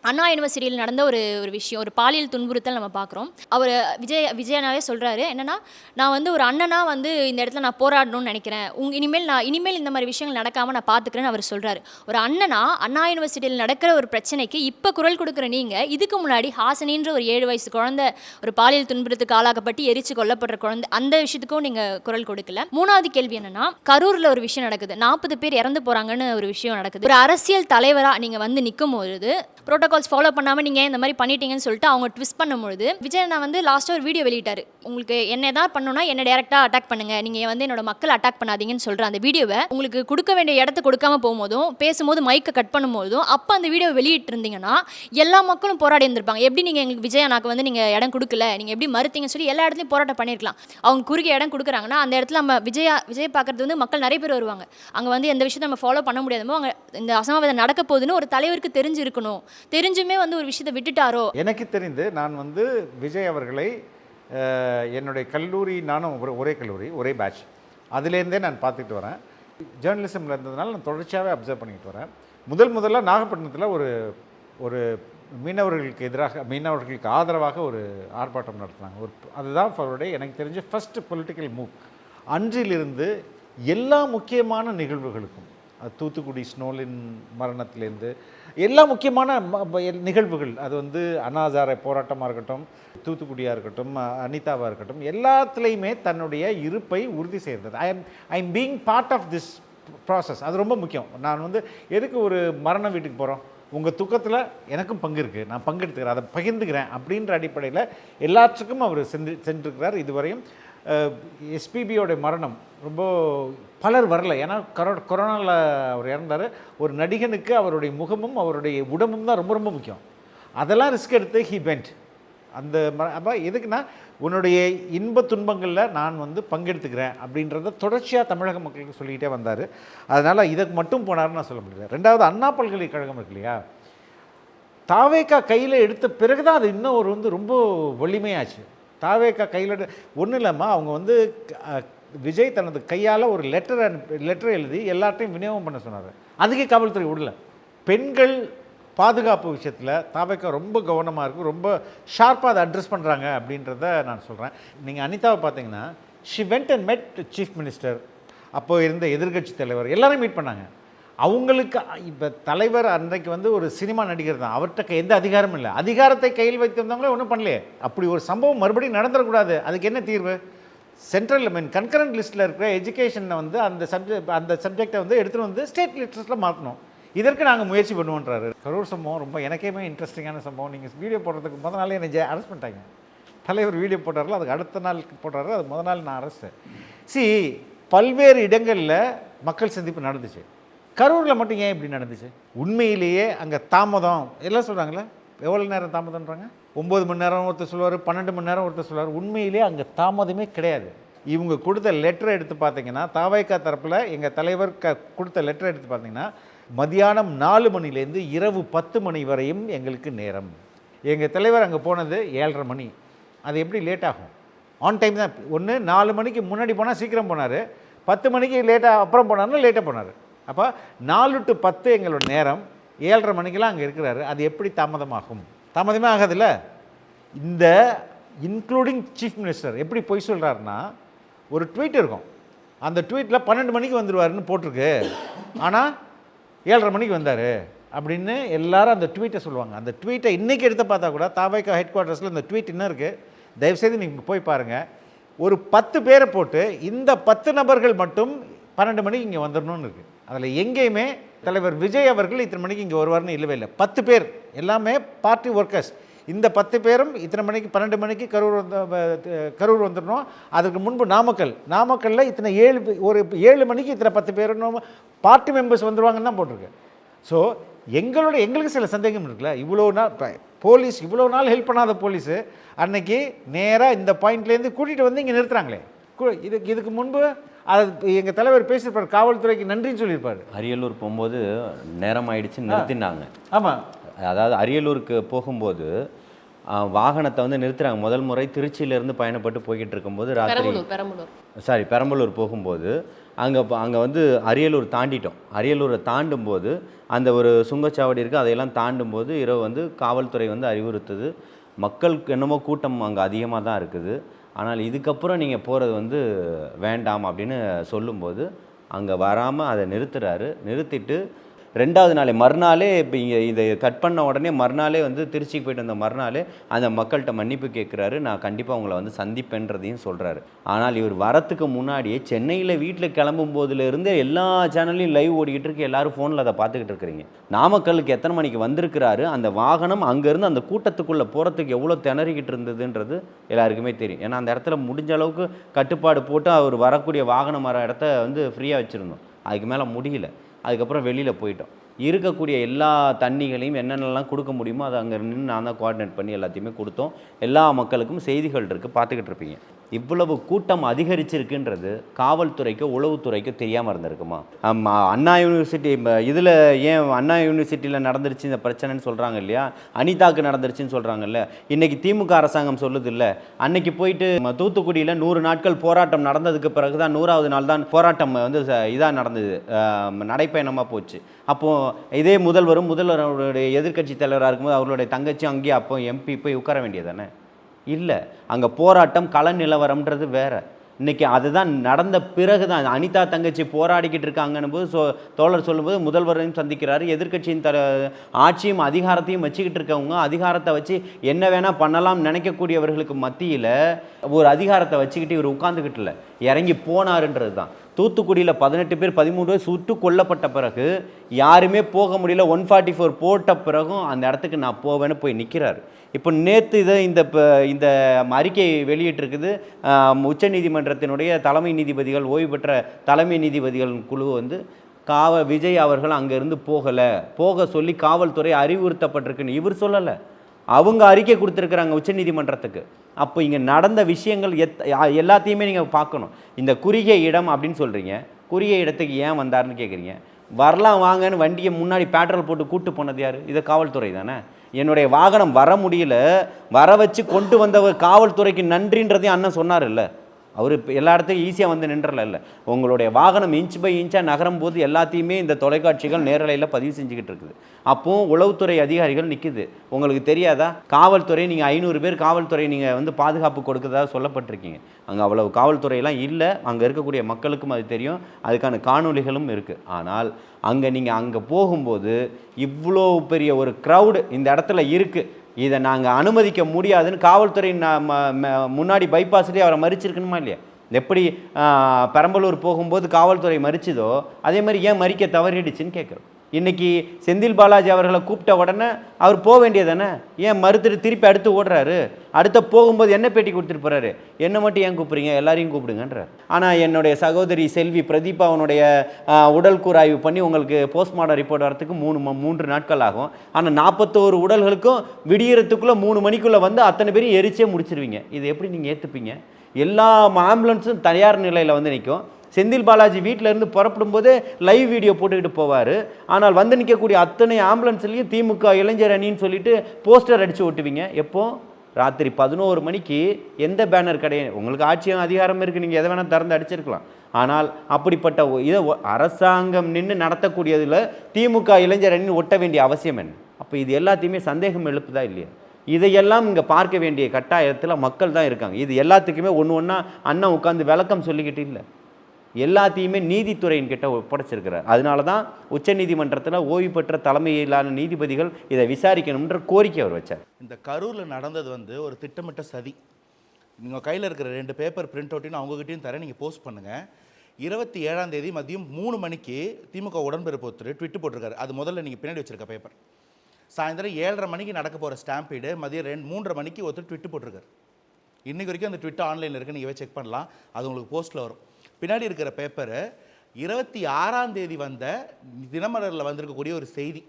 அண்ணா யூனிவர்சிட்டியில் நடந்த ஒரு விஷயம், ஒரு பாலியல் துன்புறுத்தல் நம்ம பார்க்குறோம். அவர் விஜயனாவே சொல்கிறாரு என்னன்னா, நான் வந்து ஒரு அண்ணனா வந்து இந்த இடத்துல நான் போராடணும்னு நினைக்கிறேன், இனிமேல் இந்த மாதிரி விஷயங்கள் நடக்காமல் நான் பார்த்துக்கிறேன்னு அவர் சொல்கிறாரு. ஒரு அண்ணனா அண்ணா யூனிவர்சிட்டியில் நடக்கிற ஒரு பிரச்சனைக்கு இப்போ குரல் கொடுக்குற நீங்கள் இதுக்கு முன்னாடி ஹாசனின்ற ஒரு 7 வயசு குழந்தை ஒரு பாலியல் துன்புறுத்துக்கு ஆளாக்கப்பட்டு எரிச்சு கொல்லப்படுற குழந்தை, அந்த விஷயத்துக்கும் நீங்கள் குரல் கொடுக்கல. மூணாவது கேள்வி என்னன்னா, கரூரில் ஒரு விஷயம் நடக்குது, 40 பேர் இறந்து போகிறாங்கன்னு ஒரு விஷயம் நடக்குது. ஒரு அரசியல் தலைவராக நீங்கள் வந்து நிற்கும் பொழுது ப்ரோட்டோகால்ஸ் ஃபாலோ பண்ணாமல் நீங்கள் இந்த மாதிரி பண்ணிட்டீங்கன்னு சொல்லிட்டு அவங்க ட்விஸ்ட் பண்ணும்பொழுது விஜய் நான் வந்து லாஸ்ட்டாக ஒரு வீடியோ வெளியிட்டார். உங்களுக்கு என்ன தான் பண்ணணும்னா என்ன டேரெக்டாக அட்டாக் பண்ணுங்கள், நீங்கள் வந்து என்னோட மக்களை அட்டாக் பண்ணாதீங்கன்னு சொல்கிற அந்த வீடியோவை உங்களுக்கு கொடுக்க வேண்டிய இடத்த கொடுக்காம போகும்போதும் பேசும்போது மைக்கை கட் பண்ணும்போதும் அப்போ அந்த வீடியோ வெளியிட்டு இருந்தீங்கன்னா எல்லா மக்களும் போராடி இருந்திருப்பாங்க. எப்படி நீங்கள் எங்களுக்கு விஜய் நாக்கு வந்து நீங்கள் இடம் கொடுக்கல, நீங்கள் எப்படி மறுத்தீங்கன்னு சொல்லி எல்லா இடத்துலையும் போராட்டம் பண்ணியிருக்கலாம். அவங்க குறுகிய இடம் கொடுக்குறாங்கன்னா அந்த இடத்துல நம்ம விஜய் பார்க்குறது வந்து மக்கள் நிறைய பேர் வருவாங்க. அங்கே வந்து எந்த விஷயத்தை நம்ம ஃபாலோ பண்ண முடியாதமோ அங்கே இந்த அசம்பாவிதம் நடக்க போகுதுன்னு ஒரு தலைவருக்கு தெரிஞ்சிருக்கணும். தெரிஞ்சுமே வந்து ஒரு விஷயத்தை விட்டுட்டாரோ? எனக்கு தெரிந்து நான் வந்து விஜய் அவர்களை என்னுடைய கல்லூரி, நானும் ஒரே கல்லூரி ஒரே பேட்ச், அதுலேருந்தே நான் பார்த்துட்டு வரேன். ஜேர்னலிசமில் இருந்ததுனால நான் தொடர்ச்சியாகவே அப்சர்வ் பண்ணிக்கிட்டு வரேன். முதல்ல நாகப்பட்டினத்தில் ஒரு மீனவர்களுக்கு ஆதரவாக ஒரு ஆர்ப்பாட்டம் நடத்தினாங்க. அதுதான் அவருடைய எனக்கு தெரிஞ்ச ஃபர்ஸ்ட் பொலிட்டிக்கல் மூவ். அன்றிலிருந்து எல்லா முக்கியமான நிகழ்வுகளுக்கும், தூத்துக்குடி ஸ்னோலின் மரணத்திலேருந்து எல்லா முக்கியமான நிகழ்வுகள், அது வந்து அனாசார போராட்டமாக இருக்கட்டும், தூத்துக்குடியாக இருக்கட்டும், அனிதாவாக இருக்கட்டும், எல்லாத்துலேயுமே தன்னுடைய இருப்பை உறுதி செய்கிறது. I am being part of this process. அது ரொம்ப முக்கியம். நான் வந்து எதுக்கு ஒரு மரண வீட்டுக்கு போகிறோம், உங்கள் துக்கத்தில் எனக்கும் பங்கு இருக்குது, நான் பங்கெடுத்துக்கிறேன், அதை பகிர்ந்துக்கிறேன் அப்படின்ற அடிப்படையில் எல்லாத்துக்கும் அவர் சென்றிருக்கிறார். இதுவரையும் எஸ்பிபியோட மரணம் ரொம்ப பலர் வரல, ஏன்னா கொரோனாவில் அவர் இறந்தார். ஒரு நடிகனுக்கு அவருடைய முகமும் அவருடைய உடம்பும் தான் ரொம்ப ரொம்ப முக்கியம். அதெல்லாம் ரிஸ்க் எடுத்து ஹி பென்ட் அந்த அப்போ எதுக்குன்னா உன்னுடைய இன்ப துன்பங்களில் நான் வந்து பங்கெடுத்துக்கிறேன் அப்படின்றத தொடர்ச்சியாக தமிழக மக்களுக்கு சொல்லிக்கிட்டே வந்தார். அதனால் இதுக்கு மட்டும் போனார்னு நான் சொல்ல முடியாது. ரெண்டாவது, அண்ணா பல்கலைக்கழகம் இருக்கு இல்லையா, தாவேக்கா கையில் எடுத்த பிறகு தான் அது இன்னும் ஒரு வந்து ரொம்ப வலிமையாச்சு. தாவேக்கா கையில் ஒன்றும் இல்லாமல் அவங்க வந்து விஜய் தனது கையால் ஒரு லெட்டர் எழுதி எல்லாத்தையும் விநியோகம் பண்ண சொன்னார். அதுக்கே காவல்துறை விடல. பெண்கள் பாதுகாப்பு விஷயத்தில் தாவேக்கா ரொம்ப கவனமாக இருக்கும், ரொம்ப ஷார்ப்பாக அதை அட்ரஸ் பண்ணுறாங்க அப்படின்றத நான் சொல்கிறேன். நீங்கள் அனிதாவை பார்த்தீங்கன்னா, ஷி வெண்ட் அண்ட் மெட் சீஃப் மினிஸ்டர், அப்போது இருந்த எதிர்கட்சி தலைவர் எல்லாரும் மீட் பண்ணாங்க. அவங்களுக்கு இப்போ தலைவர் அன்றைக்கு வந்து ஒரு சினிமா நடிகர் தான், அவர்கிட்ட எந்த அதிகாரமும் இல்லை. அதிகாரத்தை கையில் வைத்திருந்தவங்களே ஒன்றும் பண்ணலையே. அப்படி ஒரு சம்பவம் மறுபடியும் நடந்துடக்கூடாது. அதுக்கு என்ன தீர்வு? சென்ட்ரல் கன்கரண்ட் லிஸ்ட்டில் இருக்கிற எஜுகேஷனை வந்து அந்த சப்ஜெக்டை வந்து எடுத்துகிட்டு வந்து ஸ்டேட் லிஸ்ட்டில் மாற்றணும். இதற்கு நாங்கள் முயற்சி பண்ணுவோன்றாரு. கரூர் சம்பவம் ரொம்ப எனக்கேமே இன்ட்ரெஸ்டிங்கான சம்பவம். நீங்கள் வீடியோ போடுறதுக்கு முதல் நாளே என்னை அரெஸ்ட் பண்ணிட்டாங்க. தலைவர் வீடியோ போட்டார்ல, அதுக்கு அடுத்த நாள் போட்டார், அது முதல் நாள் நான் அரெஸ்ட்டு. பல்வேறு இடங்களில் மக்கள் சந்திப்பு நடந்துச்சு. கரூரில் மட்டும் ஏன் இப்படி நடந்துச்சு? உண்மையிலேயே அங்கே தாமதம் எல்லாம் சொல்கிறாங்களே, எவ்வளோ நேரம் தாமதம்ன்றாங்க? 9 மணி நேரம் ஒருத்தர் சொல்லுவார், 12 மணி நேரம் ஒருத்தர் சொல்லுவார். உண்மையிலே அங்கே தாமதமே கிடையாது. இவங்க கொடுத்த லெட்டரை எடுத்து பார்த்தீங்கன்னா, தாவேக்கா தரப்பில் எங்கள் தலைவர் கொடுத்த லெட்டரை எடுத்து பார்த்தீங்கன்னா, மதியானம் 4 மணிலேருந்து இரவு 10 மணி வரையும் எங்களுக்கு நேரம். எங்கள் தலைவர் அங்கே போனது 7:30 மணி. அது எப்படி லேட் ஆகும்? ஆன் டைம் தான். ஒன்று 4 மணிக்கு முன்னாடி போனால் சீக்கிரம் போனார், 10 மணிக்கு லேட்டாக அப்புறம் போனார்னா லேட்டாக போனார். அப்போ 4 to 10 எங்களோட நேரம், 7:30 மணிக்கெல்லாம் அங்கே இருக்கிறாரு. அது எப்படி தாமதமாகும்? தாமதமே ஆகாதுல்ல. இந்த இன்க்ளூடிங் சீஃப் மினிஸ்டர் எப்படி பொய் சொல்கிறாருன்னா, ஒரு ட்வீட் இருக்கும், அந்த ட்வீட்டில் 12 மணிக்கு வந்துடுவாருன்னு போட்டிருக்கு, ஆனால் 7:30 மணிக்கு வந்தார் அப்படின்னு எல்லாரும் அந்த ட்வீட்டை சொல்லுவாங்க. அந்த ட்வீட்டை இன்றைக்கி எடுத்து பார்த்தா கூட தாவேகா ஹெட் குவார்ட்டர்ஸில் இந்த ட்வீட் இன்னும் இருக்குது, தயவுசெய்து நீங்கள் போய் பாருங்கள். ஒரு 10 பேரை போட்டு இந்த 10 நபர்கள் மட்டும் 12 மணிக்கு இங்கே வந்துடணும்னு இருக்குது. அதில் எங்கேயுமே தலைவர் விஜய் அவர்கள் இத்தனை மணிக்கு இங்கே வருவார்னு இல்லவே இல்லை. 10 பேர் எல்லாமே பார்ட்டி ஒர்க்கர்ஸ். இந்த 10 பேரும் இத்தனை மணிக்கு 12 மணிக்கு கரூர் வந்துடணும். அதுக்கு முன்பு நாமக்கல்லில் இத்தனை 7 மணிக்கு இத்தனை 10 பேரும் பார்ட்டி மெம்பர்ஸ் வந்துடுவாங்கன்னு தான் போட்டிருக்கு. ஸோ எங்களுக்கு சில சந்தேகம் இருக்குல்ல. இவ்வளோ நாள் போலீஸ் இவ்வளோ நாள் ஹெல்ப் பண்ணாத போலீஸு அன்னைக்கு நேராக இந்த பாயிண்ட்லேருந்து கூட்டிகிட்டு வந்து இங்கே நிறுத்துறாங்களே. இதுக்கு முன்பு அது எங்கள் தலைவர் பேசியிருப்பார், காவல்துறைக்கு நன்றின்னு சொல்லியிருப்பார். அரியலூர் போகும்போது நேரம் ஆயிடுச்சு நிறுத்தினாங்க. ஆமாம், அதாவது அரியலூருக்கு போகும்போது வாகனத்தை வந்து நிறுத்துறாங்க. முதல் முறை திருச்சியிலேருந்து பயணப்பட்டு போய்கிட்டு இருக்கும்போது ராத்திரி பெரம்பலூர் போகும்போது அங்கே வந்து அரியலூர் தாண்டிட்டோம். அரியலூரை தாண்டும்போது அந்த ஒரு சுங்கச்சாவடி இருக்குது, அதையெல்லாம் தாண்டும்போது இரவு வந்து காவல்துறை வந்து அறிவுறுத்துது, மக்களுக்கு என்னமோ கூட்டம் அங்கே அதிகமாக தான் இருக்குது, ஆனால் இதுக்கப்புறம் நீங்கள் போகிறது வந்து வேண்டாம் அப்படின்னு சொல்லும்போது அங்கே வராமல் அதை நிறுத்திட்டு 2வது நாளே மறுநாளே இப்போ இங்கே இதை கட் பண்ண உடனே மறுநாளே வந்து திருச்சிக்கு போயிட்டு வந்த மறுநாளே அந்த மக்கள்கிட்ட மன்னிப்பு கேட்குறாரு, நான் கண்டிப்பாக உங்களை வந்து சந்திப்பேன்றதையும் சொல்கிறாரு. ஆனால் இவர் வரத்துக்கு முன்னாடியே சென்னையில் வீட்டில் கிளம்பும் போதுலேருந்து எல்லா சேனல்லையும் லைவ் ஓடிக்கிட்டு இருக்கு, எல்லோரும் ஃபோனில் அதை பார்த்துக்கிட்டு இருக்கிறீங்க. நாமக்கல்லுக்கு எத்தனை மணிக்கு வந்திருக்கிறாரு, அந்த வாகனம் அங்கேருந்து அந்த கூட்டத்துக்குள்ளே போகிறதுக்கு எவ்வளோ திணறிக்கிட்டு இருந்ததுன்றது எல்லாருக்குமே தெரியும். ஏன்னா அந்த இடத்துல முடிஞ்ச அளவுக்கு கட்டுப்பாடு போட்டு அவர் வரக்கூடிய வாகனம் வர இடத்த வந்து ஃப்ரீயாக வச்சுருந்தோம். அதுக்கு மேலே முடியல. அதுக்கப்புறம் வெளியில் போயிட்டோம். இருக்கக்கூடிய எல்லா தண்ணிகளையும் என்னென்னலாம் கொடுக்க முடியுமோ அதை அங்கே நின்று நான் தான் கோஆர்டினேட் பண்ணி எல்லாத்தையுமே கொடுத்தோம். எல்லா மக்களுக்கும் செய்திகள் இருக்குது, பார்த்துக்கிட்டு இருப்பீங்க. இவ்வளவு கூட்டம் அதிகரிச்சிருக்குன்றது காவல்துறைக்கோ உளவுத்துறைக்கோ தெரியாமல் இருந்திருக்குமா? அண்ணா யூனிவர்சிட்டி இதில் ஏன் அண்ணா யூனிவர்சிட்டியில் நடந்துருச்சு இந்த பிரச்சனைன்னு சொல்கிறாங்க இல்லையா, அனிதாக்கு நடந்துருச்சுன்னு சொல்கிறாங்கல்ல. இன்றைக்கி திமுக அரசாங்கம் சொல்லுது இல்லை, அன்னைக்கு போயிட்டு தூத்துக்குடியில் 100 நாட்கள் போராட்டம் நடந்ததுக்கு பிறகு தான் 100வது நாள் தான் போராட்டம் வந்து இதாக நடந்தது, நடைப்பயணமாக போச்சு. அப்போது இதே முதல்வருடைய எதிர்க்கட்சி தலைவராக இருக்கும்போது அவர்களுடைய தங்கச்சி அங்கேயே அப்போ எம்பி போய் உட்கார வேண்டியதானே? இல்லை, அங்கே போராட்டம் கள நிலவரம்ன்றது வேறு. இன்றைக்கி அதுதான் நடந்த பிறகு தான் அனிதா தங்கச்சி போராடிக்கிட்டு இருக்காங்கன்னு போது தோழர் சொல்லும்போது முதல்வரையும் சந்திக்கிறாரு, எதிர்க்கட்சியின் ஆட்சியும் அதிகாரத்தையும் வச்சுக்கிட்டு இருக்கவங்க அதிகாரத்தை வச்சு என்ன வேணால் பண்ணலாம்னு நினைக்கக்கூடியவர்களுக்கு மத்தியில் ஒரு அதிகாரத்தை வச்சுக்கிட்டு இவர் உட்காந்துக்கிட்டு இல்லை, இறங்கி போனாருன்றது தான். தூத்துக்குடியில் 18 பேர் 13 பேர் சுட்டு கொல்லப்பட்ட பிறகு யாருமே போக முடியல, 144 போட்ட பிறகும் அந்த இடத்துக்கு நான் போவேன்னு போய் நிற்கிறாரு. இப்போ நேற்று இந்த அறிக்கை வெளியிட்டிருக்குது உச்சநீதிமன்றத்தினுடைய தலைமை நீதிபதிகள், ஓய்வு பெற்ற தலைமை நீதிபதிகள் குழு வந்து விஜய் அவர்கள் அங்கேருந்து போக சொல்லி காவல்துறை அறிவுறுத்தப்பட்டிருக்குன்னு இவர் சொல்லலை, அவங்க அறிக்கை கொடுத்துருக்குறாங்க உச்சநீதிமன்றத்துக்கு. அப்போ இங்கே நடந்த விஷயங்கள் எல்லாத்தையுமே நீங்கள் பார்க்கணும். இந்த குறுகிய இடம் அப்படின்னு சொல்கிறீங்க, குறுகிய இடத்துக்கு ஏன் வந்தாருன்னு கேட்குறீங்க. வரலாம் வாங்கன்னு வண்டியை முன்னாடி பேட்ரோல் போட்டு கூட்டு போனது யார்? இது காவல்துறை தானே. என்னுடைய வாகனம் வர முடியல, வர வச்சு கொண்டு வந்தவர் காவல்துறைக்கு நன்றின்றதையும் அண்ணன் சொன்னார் இல்லை. அவர் எல்லா இடத்துக்கும் ஈஸியாக வந்து நின்றல இல்லை. உங்களுடைய வாகனம் இன்ச் பை இன்ச்சாக நகரும் போது எல்லாத்தையுமே இந்த தொலைக்காட்சிகள் நேரலையில் பதிவு செஞ்சுக்கிட்டு இருக்குது. அப்போது உளவுத்துறை அதிகாரிகள் நிற்குது. உங்களுக்கு தெரியாதா? காவல்துறை நீங்கள் 500 பேர் காவல்துறை நீங்கள் வந்து பாதுகாப்பு கொடுக்கறதாக சொல்லப்பட்டிருக்கீங்க. அங்கே அவ்வளவு காவல்துறையெல்லாம் இல்லை. அங்கே இருக்கக்கூடிய மக்களுக்கும் அது தெரியும், அதுக்கான காணொலிகளும் இருக்குது. ஆனால் அங்கே போகும்போது இவ்வளோ பெரிய ஒரு க்ரௌடு இந்த இடத்துல இருக்குது, இதை நாங்கள் அனுமதிக்க முடியாதுன்னு காவல்துறை முன்னாடி பைபாஸ்லேயே அவரை மறிச்சிருக்கணுமா இல்லையா? எப்படி பெரம்பலூர் போகும்போது காவல்துறை மறிச்சதோ அதே மாதிரி ஏன் மறிக்க தவறிடுச்சுன்னு கேட்குறோம். இன்றைக்கி செந்தில் பாலாஜி அவர்களை கூப்பிட்ட உடனே அவர் போக வேண்டியதானே, ஏன் மறுத்துட்டு திருப்பி அடுத்து ஓடுறாரு? அடுத்த போகும்போது என்ன பேட்டி கொடுத்துட்டு போகிறாரு, என்னை மட்டும் ஏன் கூப்பிட்றீங்க, எல்லாரையும் கூப்பிடுங்கன்றார். ஆனால் என்னுடைய சகோதரி செல்வி பிரதீபா அவனுடைய உடல் கூராய்வு பண்ணி உங்களுக்கு போஸ்ட்மார்ட்டம் ரிப்போர்ட் வரத்துக்கு 3 நாட்கள் ஆகும். ஆனால் 41 உடல்களுக்கும் விடியறதுக்குள்ளே 3 மணிக்குள்ளே வந்து அத்தனை பேரும் எரிச்சே முடிச்சிருவீங்க. இது எப்படி நீங்கள் ஏற்றுப்பீங்க? எல்லா ஆம்புலன்ஸும் தயார் நிலையில் வந்து நிற்கும். செந்தில் பாலாஜி வீட்டிலேருந்து புறப்படும் போதே லைவ் வீடியோ போட்டுக்கிட்டு போவார். ஆனால் வந்து நிற்கக்கூடிய அத்தனை ஆம்புலன்ஸ்லேயும் திமுக இளைஞர் அணின்னு சொல்லிட்டு போஸ்டர் அடித்து ஓட்டுவீங்க. எப்போ? ராத்திரி 11 மணிக்கு எந்த பேனர் கிடையாது. உங்களுக்கு ஆட்சியும் அதிகாரம் இருக்குது, நீங்கள் எதை வேணால் திறந்து அடிச்சிருக்கலாம். ஆனால் அப்படிப்பட்ட இதை அரசாங்கம் நின்று நடத்தக்கூடியதில் திமுக இளைஞர் அணி ஒட்ட வேண்டிய அவசியம் என்ன? அப்போ இது எல்லாத்தையுமே சந்தேகம் எழுப்புதா இல்லையா? இதையெல்லாம் இங்கே பார்க்க வேண்டிய கட்டாயத்தில் மக்கள் தான் இருக்காங்க. இது எல்லாத்துக்குமே ஒன்றா அண்ணா உட்காந்து விளக்கம் சொல்லிக்கிட்டு இல்லை, எல்லாத்தையுமே நீதித்துறையின் கிட்ட ஒப்படைச்சிருக்கிறார். அதனால தான் உச்சநீதிமன்றத்தில் ஓய்வு பெற்ற தலைமையிலான நீதிபதிகள் இதை விசாரிக்கணும்ன்ற கோரிக்கை அவர் வச்சார். இந்த கரூரில் நடந்தது வந்து ஒரு திட்டமிட்ட சதி. நீங்கள் கையில் இருக்கிற 2 பேப்பர் பிரிண்ட் அவுட்டையும் அவங்ககிட்டையும் தர, நீங்கள் போஸ்ட் பண்ணுங்கள். 27ஆம் தேதி மதியம் 3 மணிக்கு திமுக உடன்பிறப்பு ஒருத்தர் ட்விட்டு போட்டிருக்காரு. அது முதல்ல நீங்கள் பின்னாடி வச்சிருக்க பேப்பர். சாயந்தரம் 7:30 மணிக்கு நடக்க போகிற ஸ்டாம்பீடு மதியம் 3:30 மணிக்கு ஒருத்தர் ட்விட்டு போட்டிருக்காரு. இன்றைக்கு வரைக்கும் அந்த ட்விட்டு ஆன்லைனில் இருக்குது, நீங்கள் செக் பண்ணலாம். அது உங்களுக்கு போஸ்ட்டில் வரும். பின்னாடி இருக்கிற பேப்பரு 26ஆம் தேதி வந்த தினமலரில் வந்திருக்கக்கூடிய ஒரு செய்தி.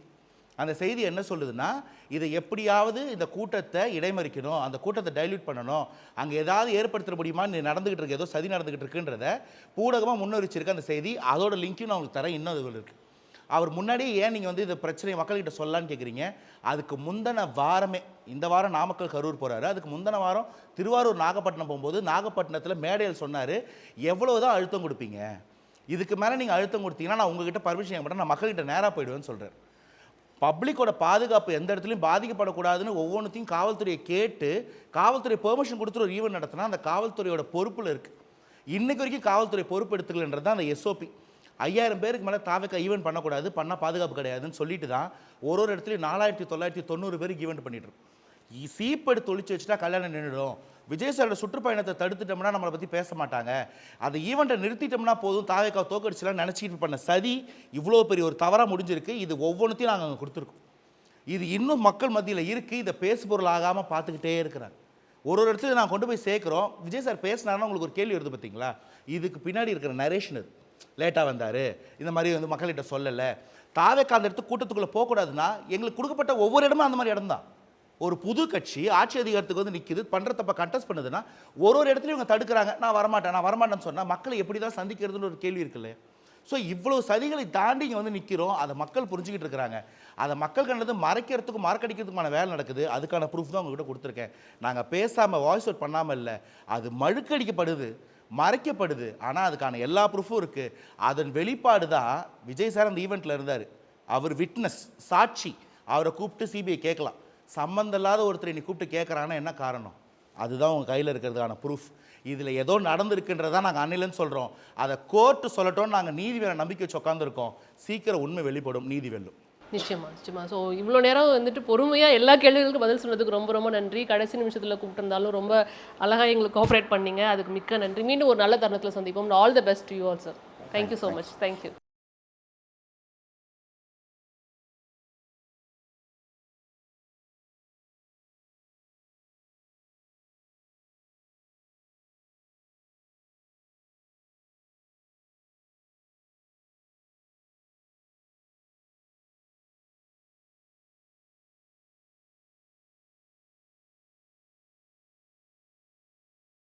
அந்த செய்தி என்ன சொல்லுதுன்னா, இதை எப்படியாவது இந்த கூட்டத்தை இடைமறிக்கணும், அந்த கூட்டத்தை டைல்யூட் பண்ணணும், அங்கே ஏதாவது ஏற்படுத்த முடியுமான்னு நடந்துகிட்டு இருக்கு, ஏதோ சதி நடந்துகிட்டு இருக்குன்றத பூடகமாக முன்னறிச்சிருக்க அந்த செய்தி. அதோட லிங்க்கையும் நான் உங்களுக்கு தரேன். இன்னும் அது இருக்குது. அவர் முன்னாடியே ஏன் நீங்கள் வந்து இந்த பிரச்சனையை மக்கள்கிட்ட சொல்லலான்னு கேட்குறீங்க. அதுக்கு முந்தின வாரமே, இந்த வாரம் நாமக்கல் கரூர் போகிறாரு, அதுக்கு முந்தின வாரம் திருவாரூர் நாகப்பட்டினம் போகும்போது நாகப்பட்டினத்தில் மேடையில் சொன்னார், எவ்வளோ தான் அழுத்தம் கொடுப்பீங்க, இதுக்கு மேலே நீங்கள் அழுத்தம் கொடுத்தீங்கன்னா நான் உங்ககிட்ட பர்மிஷன் கேட்க மாட்டேன், நான் மக்கள்கிட்ட நேராக போயிடுவேன்னு சொல்கிறார். பப்ளிக்கோட பாதுகாப்பு எந்த இடத்துலையும் பாதிக்கப்படக்கூடாதுன்னு ஒவ்வொன்றுத்தையும் காவல்துறையை கேட்டு காவல்துறை பெர்மிஷன் கொடுத்துட்டு ஒரு ஈவெண்ட் நடத்தினா அந்த காவல்துறையோட பொறுப்பில் இருக்குது. இன்றைக்கு வரைக்கும் காவல்துறை பொறுப்பு எடுத்துக்கலன்றது தான் அந்த SOP. 5000 பேருக்கு மேலே தாவக்க ஈவெண்ட் பண்ணக்கூடாது, பண்ணால் பாதுகாப்பு கிடையாதுன்னு சொல்லிட்டு தான் ஒரு இடத்துலையும் 4990 பேருக்கு ஈவெண்ட் பண்ணிட்டு இருக்கோம். சீப் எடுத்து ஒழிச்சு வச்சுட்டா கல்யாணம் நின்றுடும், விஜய் சாரோட சுற்றுப்பயணத்தை தடுத்துட்டோம்னா நம்மளை பற்றி பேச மாட்டாங்க, அந்த ஈவெண்ட்டை நிறுத்திட்டோம்னா போதும் தாவேக்கா தோக்கடிச்சலாம் நினச்சிக்கிட்டு பண்ண சதி இவ்வளோ பெரிய ஒரு தவறாக முடிஞ்சிருக்கு. இது ஒவ்வொன்றுத்தையும் நாங்கள் அங்கே கொடுத்துருக்கோம். இது இன்னும் மக்கள் மத்தியில் இருக்குது. இதை பேசுபொருள் ஆகாமல் பார்த்துக்கிட்டே இருக்கிறாங்க. ஒரு இடத்துல நான் கொண்டு போய் சேர்க்குறோம். விஜய் சார் பேசினாருன்னா உங்களுக்கு ஒரு கேள்வி வருது பார்த்தீங்களா, இதுக்கு பின்னாடி இருக்கிற நரேஷன் இது. லேட்டாக வந்தார், இந்த மாதிரி வந்து மக்கள்கிட்ட சொல்லலை, தாவேக்கா அந்த இடத்துக்கு கூட்டத்துக்குள்ளே போகக்கூடாதுன்னா எங்களுக்கு கொடுக்கப்பட்ட ஒவ்வொரு இடமும் அந்த மாதிரி இடம் தான். ஒரு புது கட்சி ஆட்சி அதிகாரத்துக்கு வந்து நிற்கிது, பண்ணுற தப்ப கண்டெஸ்ட் பண்ணுதுன்னா ஒரு இடத்துலையும் இவங்க தடுக்கிறாங்க. நான் வரமாட்டேன்னு சொன்னால் மக்களை எப்படி தான் சந்திக்கிறதுன்னு ஒரு கேள்வி இருக்குல்ல. ஸோ இவ்வளோ சதிகளை தாண்டி இங்கே வந்து நிற்கிறோம். அதை மக்கள் புரிஞ்சுக்கிட்டு இருக்கிறாங்க. அதை மக்கள் கண்டது மறைக்கிறதுக்கும் மறக்கடிக்கிறதுக்குமான வேலை நடக்குது. அதுக்கான ப்ரூஃப் தான் உங்ககிட்ட கொடுத்துருக்கேன். நாங்கள் பேசாமல் வாய்ஸ் அவுட் பண்ணாமல் இல்லை, அது மழுக்கடிக்கப்படுது, மறைக்கப்படுது. ஆனால் அதுக்கான எல்லா ப்ரூஃபும் இருக்குது. அதன் வெளிப்பாடு தான் விஜய் சார் அந்த ஈவெண்ட்டில் இருந்தார். அவர் விட்னஸ், சாட்சி. அவரை கூப்பிட்டு சிபிஐ கேட்கலாம். சம்மந்தம் இல்லாத ஒருத்தரை நீ கூப்பிட்டு கேட்குறாங்கன்னா என்ன காரணம்? அதுதான் உங்கள் கையில் இருக்கிறதுக்கான ப்ரூஃப். இதில் ஏதோ நடந்திருக்குன்றதான் நாங்கள் அன்னிலன்னு சொல்கிறோம். அதை கோர்ட்டு சொல்லட்டோன்னு நாங்கள் நீதி மேலே நம்பிக்கை வச்சு உட்காந்துருக்கோம். சீக்கிரம் உண்மை வெளிப்படும், நீதி வெல்லும். நிச்சயமா. ஸோ இவ்வளோ நேரம் வந்துட்டு பொறுமையாக எல்லா கேள்விகளுக்கும் பதில் சொன்னதுக்கு ரொம்ப ரொம்ப நன்றி. கடைசி நிமிஷத்தில் கூப்பிட்டுருந்தாலும் ரொம்ப அழகாக எங்களுக்கு கோஆப்ரேட் பண்ணீங்க, அதுக்கு மிக்க நன்றி. மீண்டும் ஒரு நல்ல தருணத்தில் சந்திப்போம். All the best to you all sir. Thank you so much. Thank you.